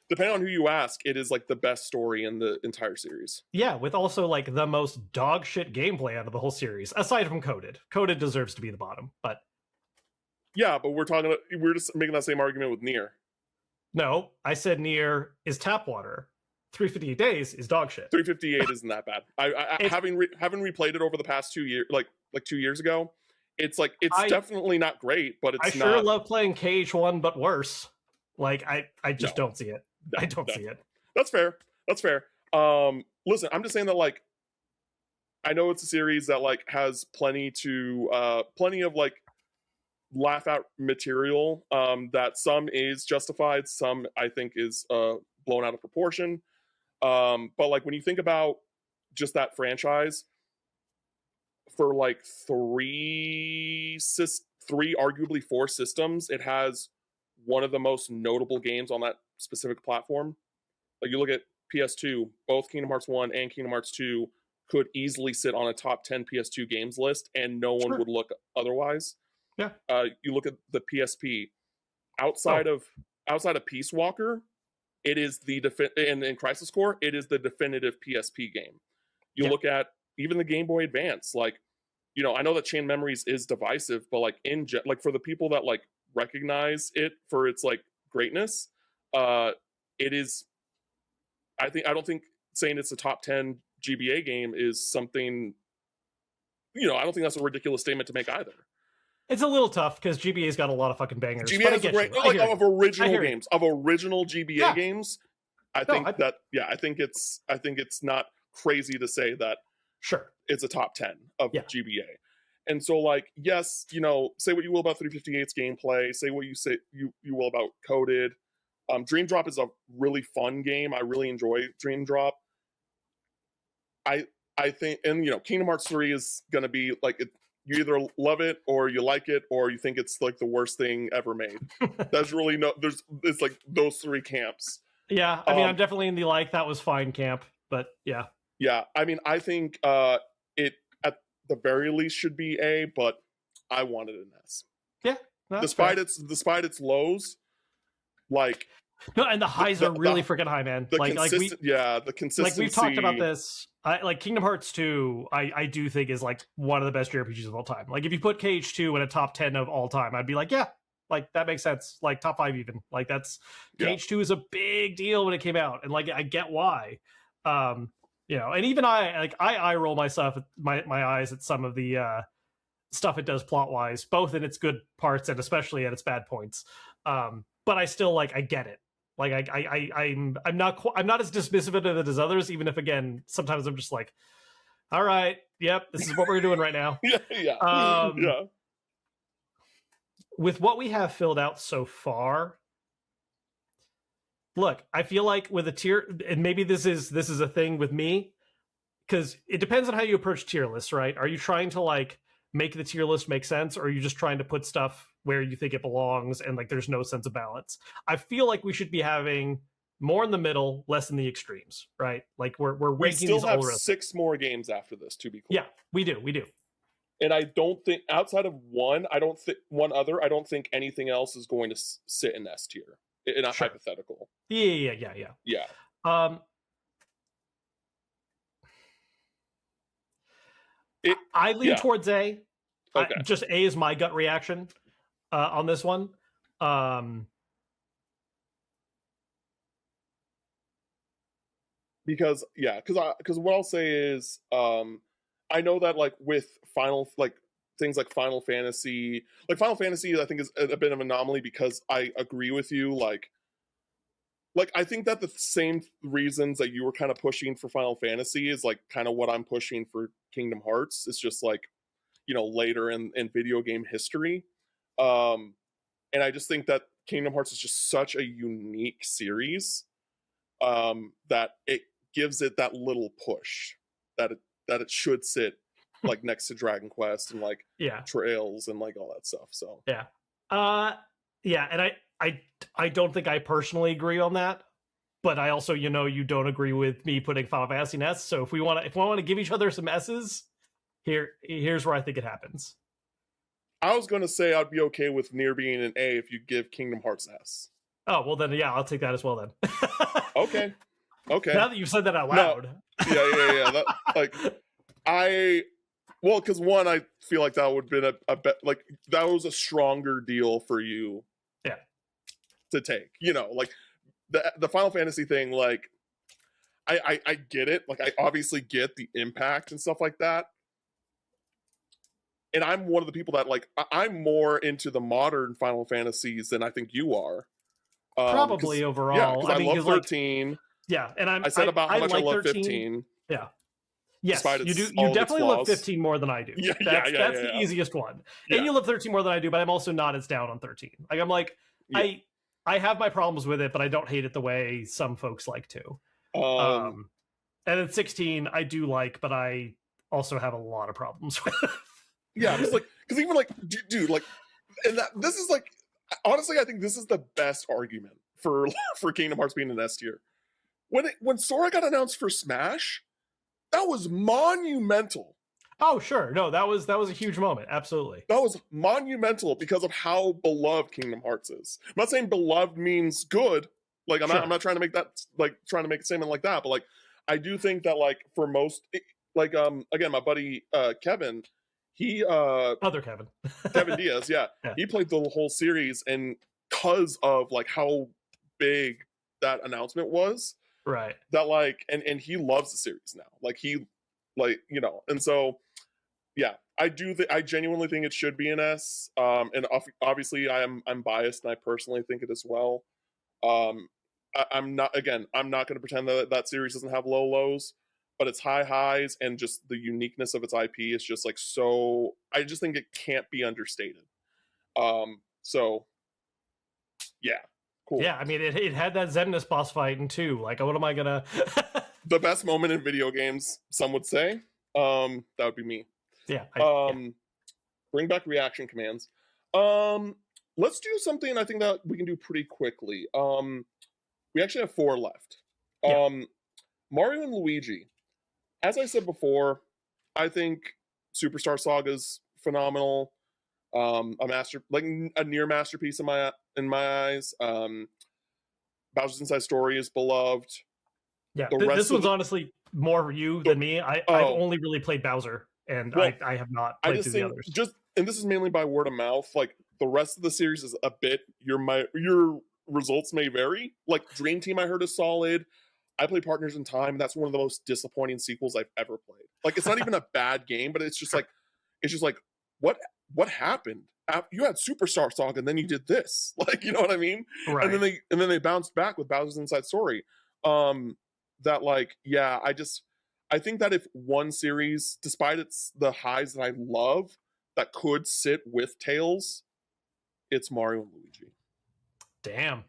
depending on who you ask, it is like the best story in the entire series. Yeah, with also like the most dog shit gameplay out of the whole series, aside from Coded. Coded deserves to be the bottom, but yeah, but we're just making that same argument with Nier. No, I said Nier is tap water. 358 Days is dog shit. 358 isn't that bad. I having replayed it over the past 2 years, like 2 years ago, it's definitely not great, but it's not. I sure love playing KH1, but worse. Like I just don't see it. I don't see it. That's fair. Listen, I'm just saying that like I know it's a series that like has plenty of like laugh out material, that some is justified, some I think is blown out of proportion. But like when you think about just that franchise, for like three, arguably 4 systems, it has one of the most notable games on that specific platform. Like you look at PS2, both Kingdom Hearts 1 and Kingdom Hearts 2 could easily sit on a top 10 PS2 games list, and no one would look otherwise. Yeah. You look at the PSP. Oh, Outside of Peace Walker, it is the in Crisis Core, it is the definitive PSP game. You Yeah. look at even the Game Boy Advance, like, you know, I know that Chain Memories is divisive, but like like for the people that like recognize it for its like greatness, it is. I don't think saying it's a top 10 GBA game is something. You know, I don't think that's a ridiculous statement to make either. it's a little tough because GBA's got a lot of fucking bangers. GBA But I is a get great, you. like, of original you. games, of original GBA games. I think I think it's not crazy to say that Sure, it's a top 10 of GBA. And so, like, yes, you know, say what you will about 358's gameplay, say what you will about Coded. Dream Drop is a really fun game. I really enjoy Dream Drop. I think, and you know, Kingdom Hearts 3 is gonna be like you either love it or you like it or you think it's like the worst thing ever made. There's really it's like those three camps. Yeah, I mean, I'm definitely in the like that was fine camp, but yeah. Yeah, I mean, I think it at the very least should be A, but I wanted an S. Yeah, despite its lows, like no, and the highs are really freaking high, man. The consistency. Like we've talked about this. Like Kingdom Hearts 2, I do think is like one of the best JRPGs of all time. Like if you put KH2 in a top 10 of all time, I'd be like, yeah, like that makes sense. Like top 5 even. Like that's KH2 is a big deal when it came out, and like I get why. You know, and even I roll myself my eyes at some of the stuff it does plot wise, both in its good parts and especially at its bad points. But I still like I get it. Like I'm not as dismissive of it as others, even if again sometimes I'm just like, all right, yep, this is what we're doing right now. Yeah. With what we have filled out so far, look, I feel like with a tier, and maybe this is a thing with me, because it depends on how you approach tier lists, right? Are you trying to like make the tier list make sense, or are you just trying to put stuff where you think it belongs and like there's no sense of balance? I feel like we should be having more in the middle, less in the extremes, right? Like we're ranking still these have all 6 more games after this, to be clear. Yeah, we do. And I don't think outside of one other, anything else is going to sit in S tier in a hypothetical. Yeah. I lean towards A. Okay. Just A is my gut reaction on this one. Because what I'll say is I know that like with things like Final Fantasy I think is a bit of an anomaly because I agree with you, like I think that the same reasons that you were kind of pushing for Final Fantasy is like kind of what I'm pushing for Kingdom Hearts. It's just like, you know, later in video game history. And I just think that Kingdom Hearts is just such a unique series that it gives it that little push that it should sit like next to Dragon Quest and like Trails and like all that stuff. So and I don't think I personally agree on that, but I also, you know, you don't agree with me putting Final Fantasy in S. So if we want to give each other some S's, here's where I think it happens. I was going to say I'd be okay with Nier being an A if you give Kingdom Hearts S. Oh, well then, yeah, I'll take that as well then. Okay. Now that you've said that out loud. No. Because one, I feel like that would have been a bet, like that was a stronger deal for you. Yeah. To take, you know, like the Final Fantasy thing, like I get it. Like I obviously get the impact and stuff like that. And I'm one of the people that like I'm more into the modern Final Fantasies than I think you are. Probably overall. Yeah, because I love 13. And I said about how much I love 15. Yeah. Yes, you do. You definitely love 15 more than I do. That's the easiest one. And you love 13 more than I do, but I'm also not as down on 13. Like I'm like, I have my problems with it, but I don't hate it the way some folks like to. And then 16 I do like, but I also have a lot of problems with. Yeah, because even like, dude, like, and this is like, honestly, I think this is the best argument for Kingdom Hearts being an S tier. When Sora got announced for Smash, that was monumental. Oh, sure. No, that was a huge moment. Absolutely. That was monumental because of how beloved Kingdom Hearts is. I'm not saying beloved means good. Like Sure. I'm not trying to make that like trying to make a statement like that, but like I do think that like for most like again my buddy Kevin, he Other Kevin. Kevin Diaz, yeah, Yeah. he played the whole series and because of like how big that announcement was, Right. that like and he loves the series now. Like he like, you know, and so yeah, I do. I genuinely think it should be an S. And obviously, I'm biased, and I personally think it as well. I'm not. Again, I'm not going to pretend that that series doesn't have low lows, but its high highs and just the uniqueness of its IP is just like so. I just think it can't be understated. So yeah, cool. Yeah, I mean, it had that Xemnas boss fight in 2. Like, what am I gonna? The best moment in video games, some would say. That would be me. Yeah. Bring back reaction commands. Let's do something I think that we can do pretty quickly. We actually have 4 left. Yeah. Mario and Luigi. As I said before, I think Superstar Saga's phenomenal. A near masterpiece in my eyes. Bowser's Inside Story is beloved. Yeah. The rest This of one's honestly more you than me. I've only really played Bowser, and Well, I have not I played just through the think others. and this is mainly by word of mouth. Like the rest of the series is a bit your results may vary. Like Dream Team, I heard is solid. I played Partners in Time. That's one of the most disappointing sequels I've ever played. Like it's not even a bad game, but it's just like what happened? You had Superstar Saga, and then you did this. Like you know what I mean? Right. And then they bounced back with Bowser's Inside Story. That like yeah, I think that if one series, despite its the highs that I love, that could sit with Tails, it's Mario and Luigi. Damn.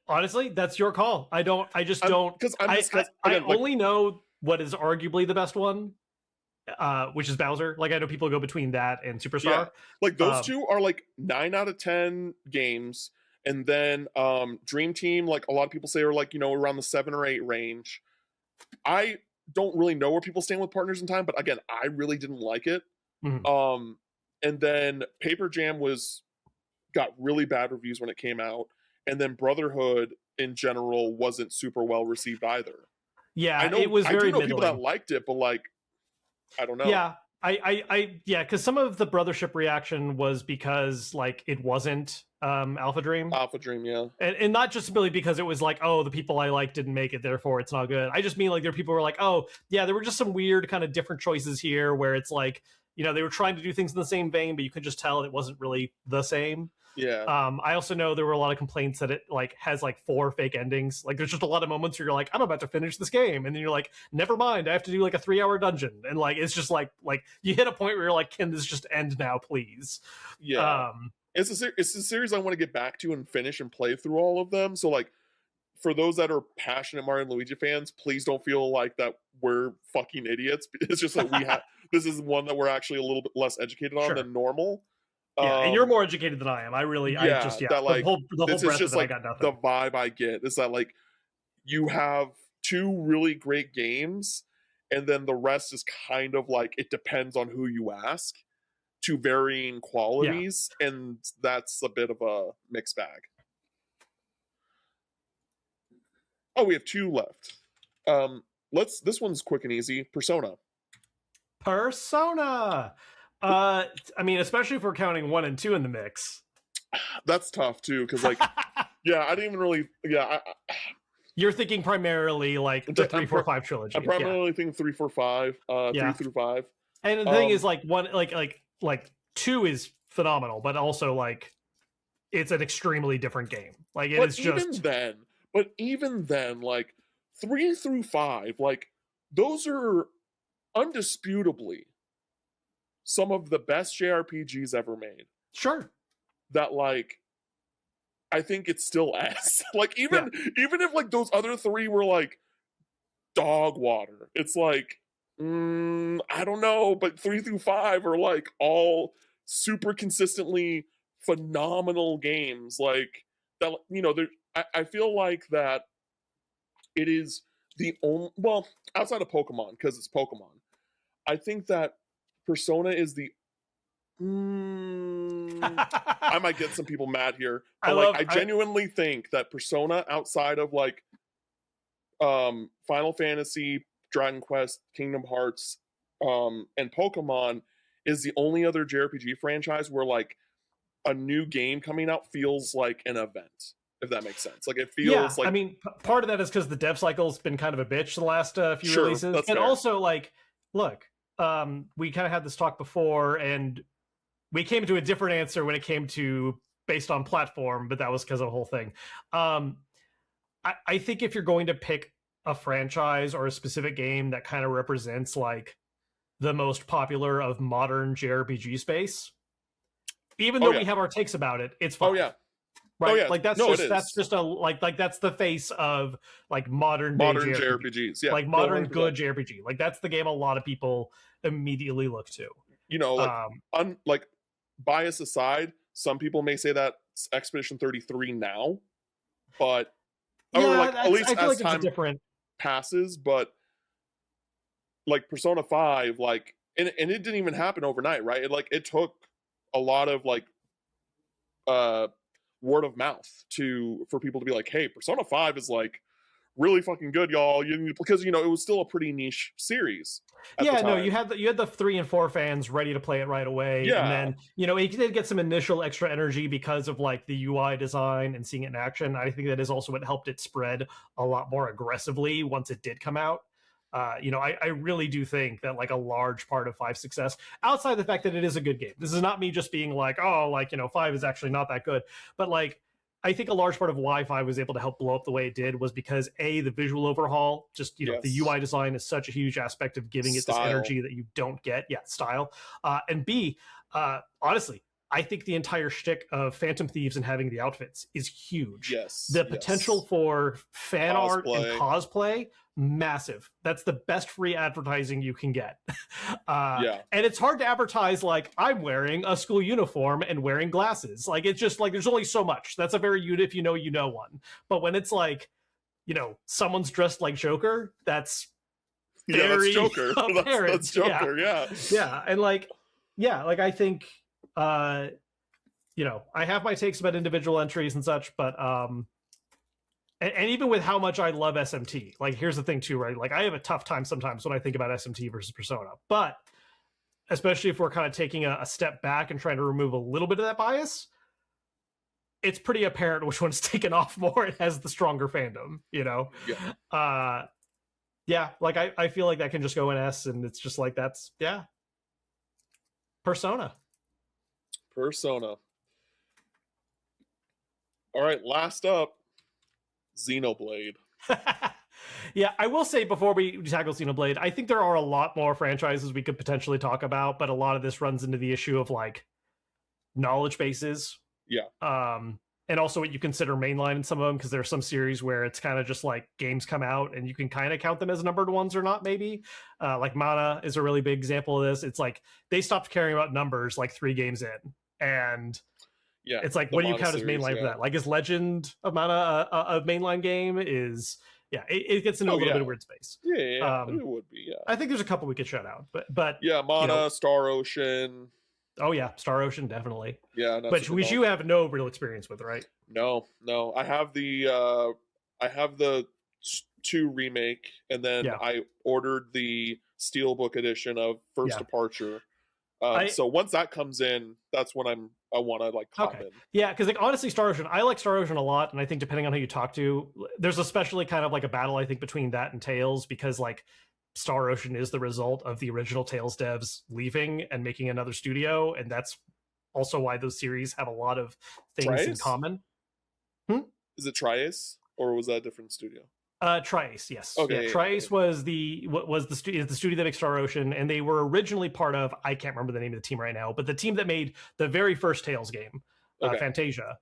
Honestly, that's your call. I just don't. Because I only know what is arguably the best one, which is Bowser. Like I know people go between that and Superstar. Yeah, like those two are like 9 out of 10 games, and then Dream Team, like a lot of people say, are like around the 7 or 8 range. I don't really know where people stand with Partners in Time, but again, I really didn't like it. Mm-hmm. And then Paper Jam got really bad reviews when it came out, and then Brotherhood in general wasn't super well received either. Yeah, I know it was I very do know middling. people that liked it, but like I don't know. Yeah, yeah, because some of the Brothership reaction was because like it wasn't Alpha Dream. Alpha Dream, yeah, and not just really because it was like, oh, the people I like didn't make it, therefore it's not good. I just mean like there are people who were like, oh, yeah, there were just some weird kind of different choices here where it's like, they were trying to do things in the same vein, but you could just tell it wasn't really the same. yeah. I also know there were a lot of complaints that it like has like 4 fake endings. Like there's just a lot of moments where you're like, I'm about to finish this game, and then you're like, never mind, I have to do like a 3-hour dungeon, and like it's just like you hit a point where you're like, can this just end now, please? Yeah. It's a series I want to get back to and finish and play through all of them. So like for those that are passionate Mario and Luigi fans, please don't feel like that we're fucking idiots. It's just that we have this is one that we're actually a little bit less educated on than normal. Yeah, and you're more educated than I am. I just that like the whole breadth of it, I got nothing. The vibe I get is that like you have 2 really great games, and then the rest is kind of like it depends on who you ask, to varying qualities, and that's a bit of a mixed bag. Oh, we have 2 left. This one's quick and easy. Persona. I mean, especially if we're counting 1 and 2 in the mix. That's tough too, because like, yeah, I didn't even really. Yeah, you're thinking primarily like the 3, 4, 5 trilogy. I'm primarily thinking 3, 4, 5, 3 through 5. And the thing is, like 1, like 2 is phenomenal, but also like it's an extremely different game. Like it is just even then, like 3 through 5, like those are undisputably some of the best JRPGs ever made. Sure. That like I think it's still S. Like even if like those other 3 were like dog water, it's like I don't know, but 3 through 5 are like all super consistently phenomenal games. Like that, I feel like that it is the only, well, outside of Pokemon, because it's Pokemon, I think that Persona is the I might get some people mad here, but I genuinely think that Persona, outside of like Final Fantasy, Dragon Quest, Kingdom Hearts, and Pokemon, is the only other JRPG franchise where like a new game coming out feels like an event, if that makes sense. Like it feels like, I mean, part of that is because the dev cycle's been kind of a bitch the last few releases, and fair. Also like, look, we kind of had this talk before, and we came to a different answer when it came to based on platform, but that was because of the whole thing. I think if you're going to pick a franchise or a specific game that kind of represents like the most popular of modern JRPG space, even though we have our takes about it, it's fine. Oh yeah. Right. Oh, yeah. Like that's just a like that's the face of like modern JRPGs. Yeah. Like modern good JRPG. Like that's the game a lot of people immediately look to. You know, like like bias aside, some people may say that Expedition 33 now, but or like at least as time passes, but like Persona 5, like and it didn't even happen overnight, right? It took a lot of like word of mouth for people to be like, hey, Persona 5 is like really fucking good, y'all. Because it was still a pretty niche series. Yeah, no, you had the 3 and 4 fans ready to play it right away. Yeah. And then, it did get some initial extra energy because of like the UI design and seeing it in action. I think that is also what helped it spread a lot more aggressively once it did come out. I really do think that like a large part of 5's success, outside the fact that it is a good game. This is not me just being like, 5 is actually not that good. But like, I think a large part of why 5 was able to help blow up the way it did was because A, the visual overhaul, just, the UI design is such a huge aspect of giving it this energy that you don't get. Yeah, style. And B, honestly, I think the entire shtick of Phantom Thieves and having the outfits is huge. Yes. The potential for fan art and cosplay, massive. That's the best free advertising you can get. And it's hard to advertise like I'm wearing a school uniform and wearing glasses. Like it's just like there's only so much. That's a very if you know one. But when it's like, someone's dressed like Joker, that's very that's Joker. apparent. That's Joker. Yeah. And like I think I have my takes about individual entries and such, but and even with how much I love SMT, like here's the thing too, right? Like I have a tough time sometimes when I think about SMT versus Persona, but especially if we're kind of taking a step back and trying to remove a little bit of that bias, it's pretty apparent which one's taken off more. It has the stronger fandom, like I feel like that can just go in S, and it's just like that's Persona. All right, last up, Xenoblade. Yeah, I will say before we tackle Xenoblade, I think there are a lot more franchises we could potentially talk about, but a lot of this runs into the issue of like knowledge bases. Yeah. And also what you consider mainline in some of them, because there are some series where it's kind of just like games come out and you can kind of count them as numbered ones or not, maybe. Like Mana is a really big example of this. It's like they stopped caring about numbers like 3 games in. And it's like, what do you count as mainline for that? Like, is Legend of Mana a mainline game? It gets into a little bit of weird space. Yeah, it would be. Yeah, I think there's a couple we could shout out, but Mana, Star Ocean. Oh yeah, Star Ocean definitely. Yeah, but which you have no real experience with, right? No. I have the 2 remake, and then I ordered the Steelbook edition of First Departure. So once that comes in, that's when I want to like hop in. Yeah, because like honestly, Star Ocean, I like Star Ocean a lot, and I think depending on who you talk to, there's especially kind of like a battle I think between that and Tales, because like Star Ocean is the result of the original Tales devs leaving and making another studio, and that's also why those series have a lot of things in common. Is it Triace, or was that a different studio? Triace, yes. Okay, Triace was the studio that makes Star Ocean, and they were originally part of, I can't remember the name of the team right now, but the team that made the very first Tales game, Fantasia.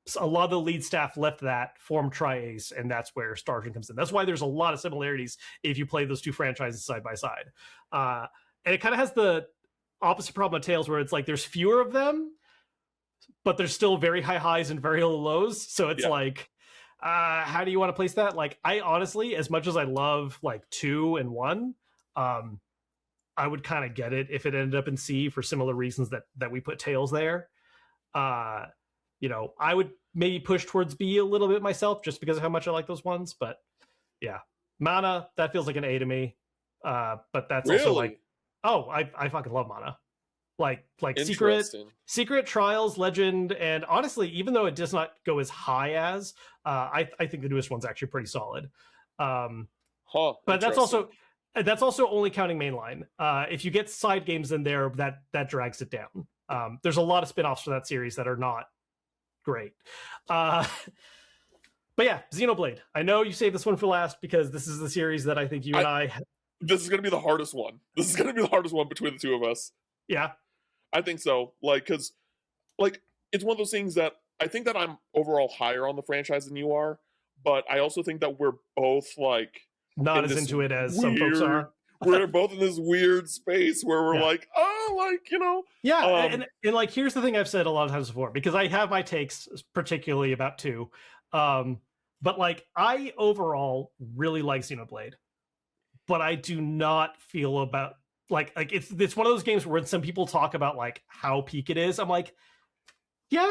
So a lot of the lead staff left that, formed Triace, and that's where Star Ocean comes in. That's why there's a lot of similarities if you play those 2 franchises side by side. And it kind of has the opposite problem of Tales, where it's like there's fewer of them, but there's still very high highs and very low lows. So it's like, how do you want to place that? Like, I honestly, as much as I love like 2 and 1, I would kind of get it if it ended up in C for similar reasons that we put Tails there. You know, I would maybe push towards B a little bit myself just because of how much I like those ones. But yeah, Mana, that feels like an A to me. But that's also like, Really? oh, I fucking love Mana. Like Interesting. Secret, Trials, Legend, and honestly, even though it does not go as high as, I think the newest one's actually pretty solid. Huh. But Interesting. that's also only counting mainline. If you get side games in there, that drags it down. There's a lot of spin-offs for that series that are not great. But yeah, Xenoblade. I know you saved this one for last because this is the series that I think you and I This is gonna be the hardest one. This is gonna be the hardest one between the two of us. yeah. I think so. Like, cause like it's one of those things that I think that I'm overall higher on the franchise than you are, but I also think that we're both like Not in as this into it as some weird folks are. we're both in this weird space where we're Yeah. like, oh, like, you know. Yeah, and like here's the thing I've said a lot of times before, because I have my takes particularly about two. But like I overall really like Xenoblade, but I do not feel about like it's one of those games where some people talk about like how peak it is. I'm like, yeah,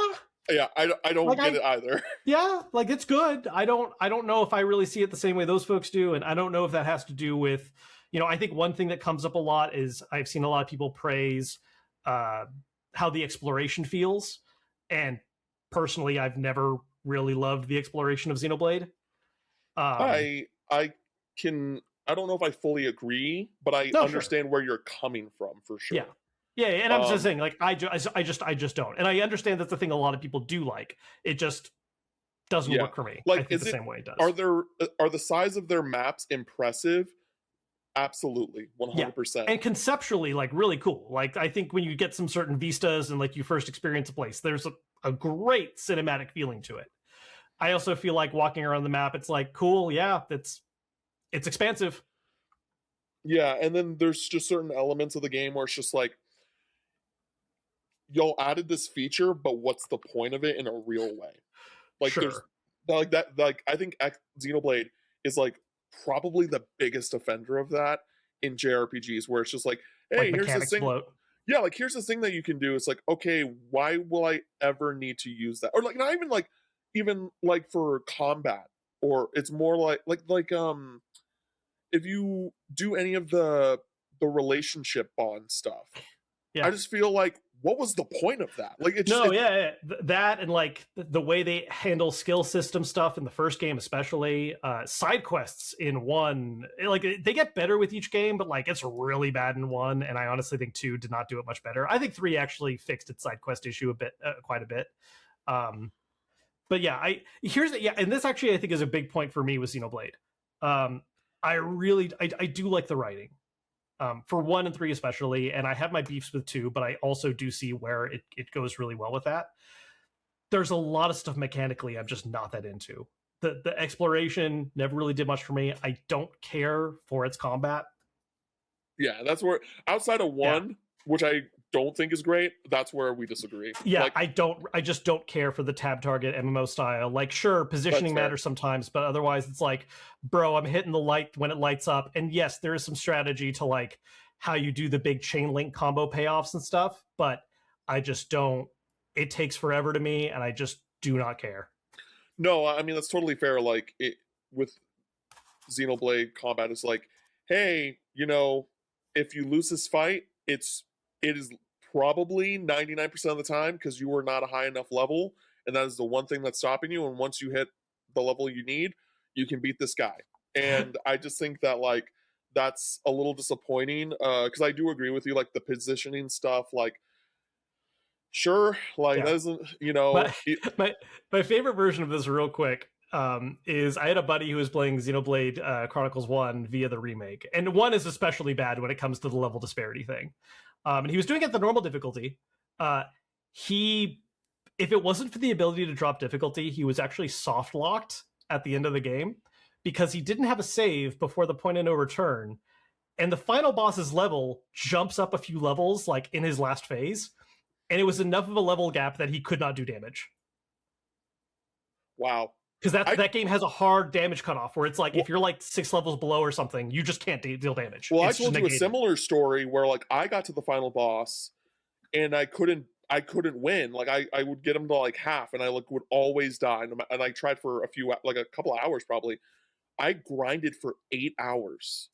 Yeah, I don't like get it either. yeah, like it's good. I don't know if I really see it the same way those folks do, and I don't know if that has to do with, you know, I think one thing that comes up a lot is I've seen a lot of people praise how the exploration feels, and personally, I've never really loved the exploration of Xenoblade. I can I don't know if I fully agree, but I No, sure. understand where you're coming from for sure. Yeah. Yeah, and I'm just saying, like, I just don't, and I understand that's the thing a lot of people do like. It just doesn't work for me. Like, I think the same way it does. Are the size of their maps impressive? Absolutely, 100%. And conceptually, like, really cool. Like, I think when you get some certain vistas and like you first experience a place, there's a great cinematic feeling to it. I also feel like walking around the map, it's like cool. Yeah, it's expansive. Yeah, and then there's just certain elements of the game where it's just like, y'all added this feature, but what's the point of it in a real way? Like, Sure. there's like that. Like, I think Xenoblade is like probably the biggest offender of that in JRPGs, where it's just like, hey, Like here's this mechanics thing. bloat. Yeah, like here's this thing that you can do. It's like, okay, why will I ever need to use that? Or like, not even like for combat, or it's more like if you do any of the relationship bond stuff. Yeah. I just feel like, what was the point of that? Like, it's No, yeah, that and like the way they handle skill system stuff in the first game, especially side quests in one, like they get better with each game, but like it's really bad in one, and I honestly think two did not do it much better. I think three actually fixed its side quest issue a bit, quite a bit. But yeah, and this actually I think is a big point for me with Xenoblade. I do like the writing. For 1 and 3 especially, and I have my beefs with 2, but I also do see where it goes really well with that. There's a lot of stuff mechanically I'm just not that into. The exploration never really did much for me. I don't care for its combat. Yeah, that's where, outside of 1, which I don't think is great, that's where we disagree. Yeah, like, I just don't care for the tab target MMO style. Like, sure, positioning matters sometimes, but otherwise it's like, bro, I'm hitting the light when it lights up. And yes, there is some strategy to like how you do the big chain link combo payoffs and stuff, but I just don't, it takes forever to me, and I just do not care. No, I mean, that's totally fair. Like, it with Xenoblade combat, is like, hey, you know, if you lose this fight, it is probably 99% of the time because you were not a high enough level, and that is the one thing that's stopping you. And once you hit the level you need, you can beat this guy. And I just think that like that's a little disappointing, because I do agree with you, like the positioning stuff, like sure, like that doesn't, you know. My favorite version of this, real quick, is I had a buddy who was playing Xenoblade Chronicles 1 via the remake, and 1 is especially bad when it comes to the level disparity thing. And he was doing it at the normal difficulty. If it wasn't for the ability to drop difficulty, he was actually soft locked at the end of the game because he didn't have a save before the point of no return. And the final boss's level jumps up a few levels, like in his last phase. And it was enough of a level gap that he could not do damage. Wow. because that game has a hard damage cutoff where it's like if you're like 6 levels below or something, you just can't deal damage. Well, It's I told just you a negated. similar story where like I got to the final boss and I couldn't win. Like I would get him to like half, and I like would always die. And I tried for a couple of hours probably. I grinded for 8 hours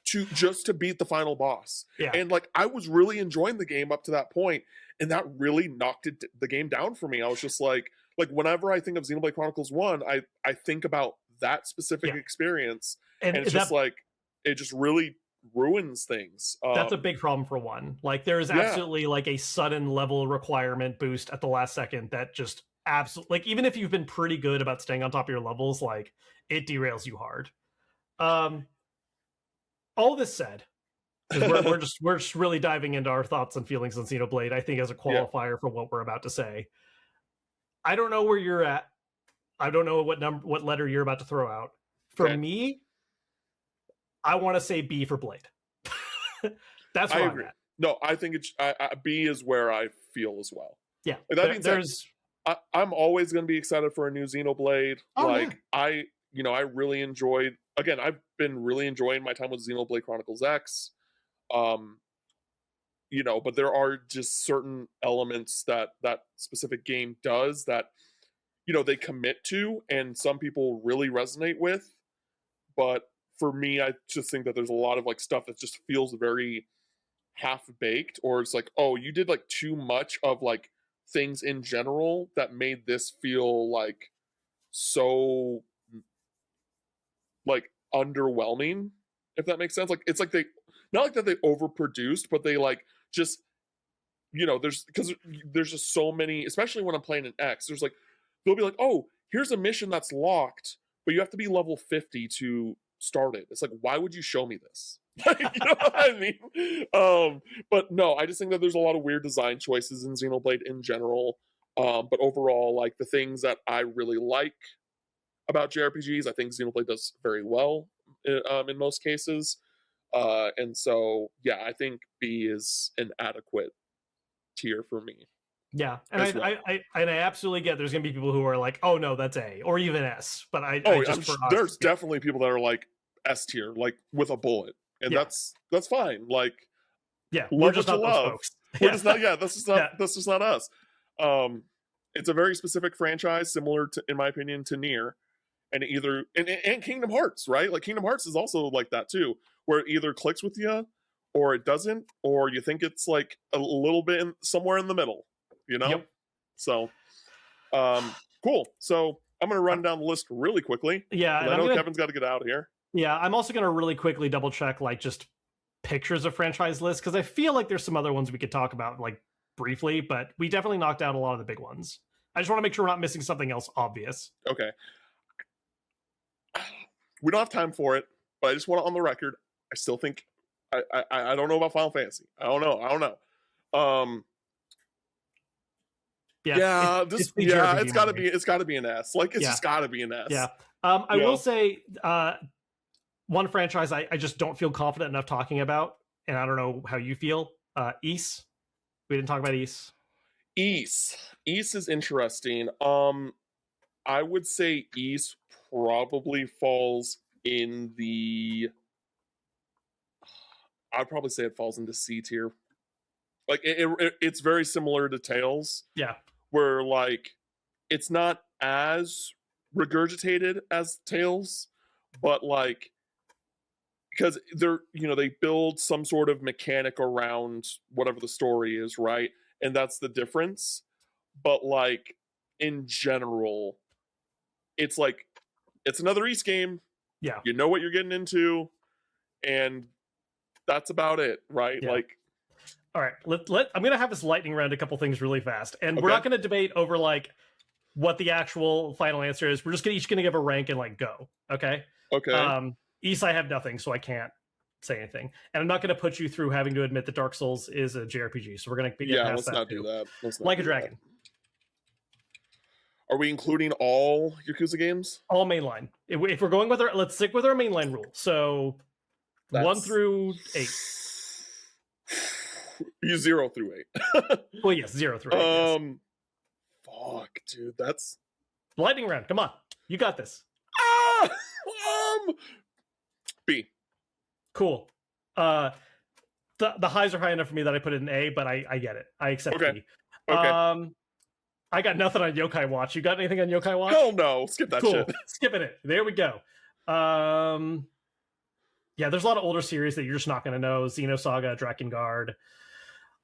to beat the final boss. Yeah. And like I was really enjoying the game up to that point, and that really knocked the game down for me. I was just like whenever I think of Xenoblade Chronicles 1, I think about that specific experience, and it's just like it just really ruins things. That's a big problem for 1. Like there's absolutely like a sudden level requirement boost at the last second that just absolutely, like, even if you've been pretty good about staying on top of your levels, like it derails you hard. All this said, we're just really diving into our thoughts and feelings on Xenoblade, I think, as a qualifier for what we're about to say. I don't know where you're at. I don't know what letter you're about to throw out. For me, I want to say B for Blade. That's where I'm at. No, I think it's B is where I feel as well. Yeah, like I'm always going to be excited for a new Xenoblade. I really enjoyed. Again, I've been really enjoying my time with Xenoblade Chronicles X. But there are just certain elements that specific game does that, they commit to, and some people really resonate with. But for me, I just think that there's a lot of like stuff that just feels very half-baked, or it's like, oh, you did like too much of like things in general that made this feel like so like underwhelming, if that makes sense. Like it's like they not like that they overproduced, but they like just there's just so many, especially when I'm playing an X, there's like they'll be like, oh, here's a mission that's locked, but you have to be level 50 to start it. It's like, why would you show me this? Like, you know what I mean? But no, I just think that there's a lot of weird design choices in Xenoblade in general. But overall, like the things that I really like about JRPGs, I think Xenoblade does very well in most cases. And so, yeah, I think B is an adequate tier for me. Yeah, and I absolutely get there's gonna be people who are like, oh no, that's A, or even S. But there's definitely people that are like S tier, like with a bullet, and that's fine. Like, we're just not those folks. We're just not. Yeah, this is not us. It's a very specific franchise, similar to, in my opinion, to Nier, and and Kingdom Hearts, right? Like Kingdom Hearts is also like that too, where it either clicks with you, or it doesn't, or you think it's like a little bit somewhere in the middle. Yep. So, cool. So I'm going to run down the list really quickly. Yeah. I know Kevin's got to get out of here. Yeah. I'm also going to really quickly double check, like, just pictures of franchise lists, because I feel like there's some other ones we could talk about, like, briefly, but we definitely knocked out a lot of the big ones. I just want to make sure we're not missing something else obvious. Okay. We don't have time for it, but I just want it on the record. I still think I don't know about Final Fantasy. I don't know. It's got to be an S. Like it's just got to be an S. Yeah. I will say one franchise I just don't feel confident enough talking about, and I don't know how you feel. Ys. We didn't talk about Ys. Ys is interesting. I would say Ys probably falls in the. I'd probably say it falls into C tier. Like it's very similar to Tales. Yeah. Where like it's not as regurgitated as Tales, but like because they build some sort of mechanic around whatever the story is, right? And that's the difference. But like in general, it's like it's another Ys game. Yeah. You know what you're getting into, and that's about it, right? Yeah. Like all right, I'm going to have this lightning round a couple things really fast. And we're not going to debate over like what the actual final answer is. We're just each going to give a rank and like go. Okay. Okay. Ys, I have nothing, so I can't say anything. And I'm not going to put you through having to admit that Dark Souls is a JRPG. So we're going to get past that. Do that. Let's not like do a Dragon. That. Are we including all Yakuza games? All mainline. If we're going with let's stick with our mainline rule. So 1 through 8. You 0 through 8. Well, yes, 0 through 8. Yes. Fuck, dude, that's Lightning round. Come on. You got this. B. Cool. The highs are high enough for me that I put it in A, but I get it. I accept Okay. B. Okay. I got nothing on Yokai Watch. You got anything on Yokai Watch? Hell no. Skip that shit. Skipping it. There we go. Yeah, there's a lot of older series that you're just not going to know. Xenosaga, Drakengard.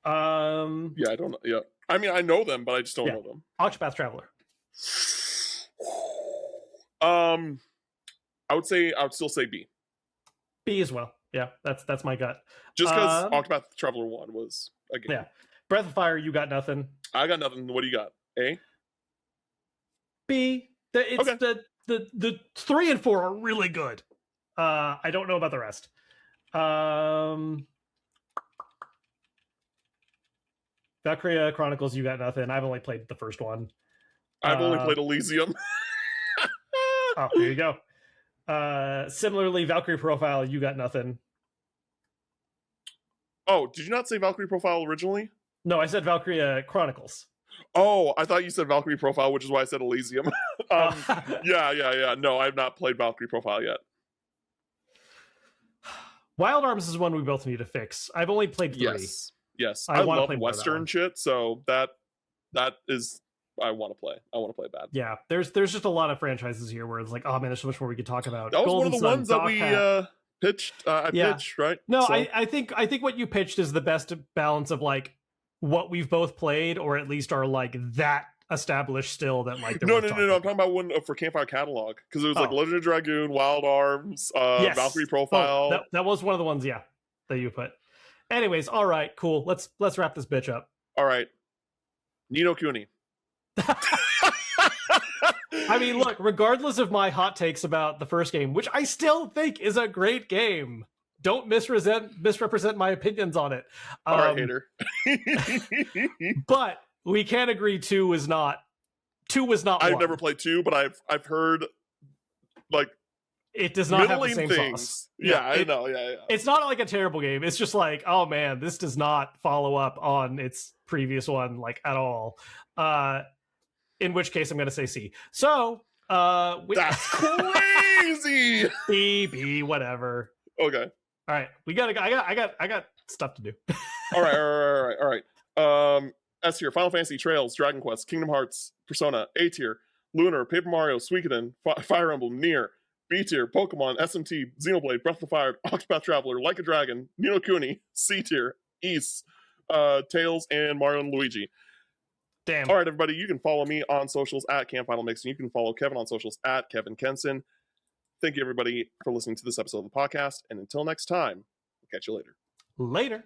Yeah, I don't know. Yeah. I mean, I know them, but I just don't know them. Octopath Traveler. I would still say B. B as well. Yeah, that's my gut. Just because Octopath Traveler 1 was a game. Yeah. Breath of Fire, you got nothing. I got nothing. What do you got? A? B. The 3 and 4 are really good. I don't know about the rest. Valkyria Chronicles, you got nothing. I've only played the first one. I've only played Elysium. Oh, there you go. Similarly, Valkyrie Profile, you got nothing. Oh, did you not say Valkyrie Profile originally? No, I said Valkyria Chronicles. Oh, I thought you said Valkyrie Profile, which is why I said Elysium. Yeah. No, I've not played Valkyrie Profile yet. Wild Arms is one we both need to fix. I've only played 3. Yes. I love Western shit, so that is I want to play. I want to play bad. Yeah, there's just a lot of franchises here where it's like, oh man, there's so much more we could talk about. That was Golden one of the Sun, ones that we pitched. Pitched, right? No, so. I think what you pitched is the best balance of like what we've both played, or at least are like that established still that like. No. I'm talking about one for Campfire Catalog, because it was like Legend of Dragoon, Wild Arms, Valkyrie Profile. Oh, that was one of the ones, that you put. Anyways, all right, cool. Let's wrap this bitch up. All right, Ni no Kuni. I mean, look, regardless of my hot takes about the first game, which I still think is a great game, don't misrepresent my opinions on it. All right, hater. But we can agree 2 was not. I've never played 2, but I've heard like it does not have the same things. sauce. I know. Yeah. It's not like a terrible game. It's just like, oh man, this does not follow up on its previous one like at all. In which case, I'm going to say C. So, that's crazy. B, whatever. Okay. All right, I got stuff to do. All right. S tier: Final Fantasy, Trails, Dragon Quest, Kingdom Hearts, Persona. A tier: Lunar, Paper Mario, Suikoden, Fire Emblem, Nier. B tier: Pokemon, SMT, Xenoblade, Breath of Fire, Octopath Traveler, Like a Dragon, Ni no Kuni. C tier: Ys, Tails, and Mario and Luigi. Damn. All right, everybody, you can follow me on socials at Camp Final Mix, and you can follow Kevin on socials at Kevin Kenson. Thank you, everybody, for listening to this episode of the podcast, and until next time, we'll catch you later. Later.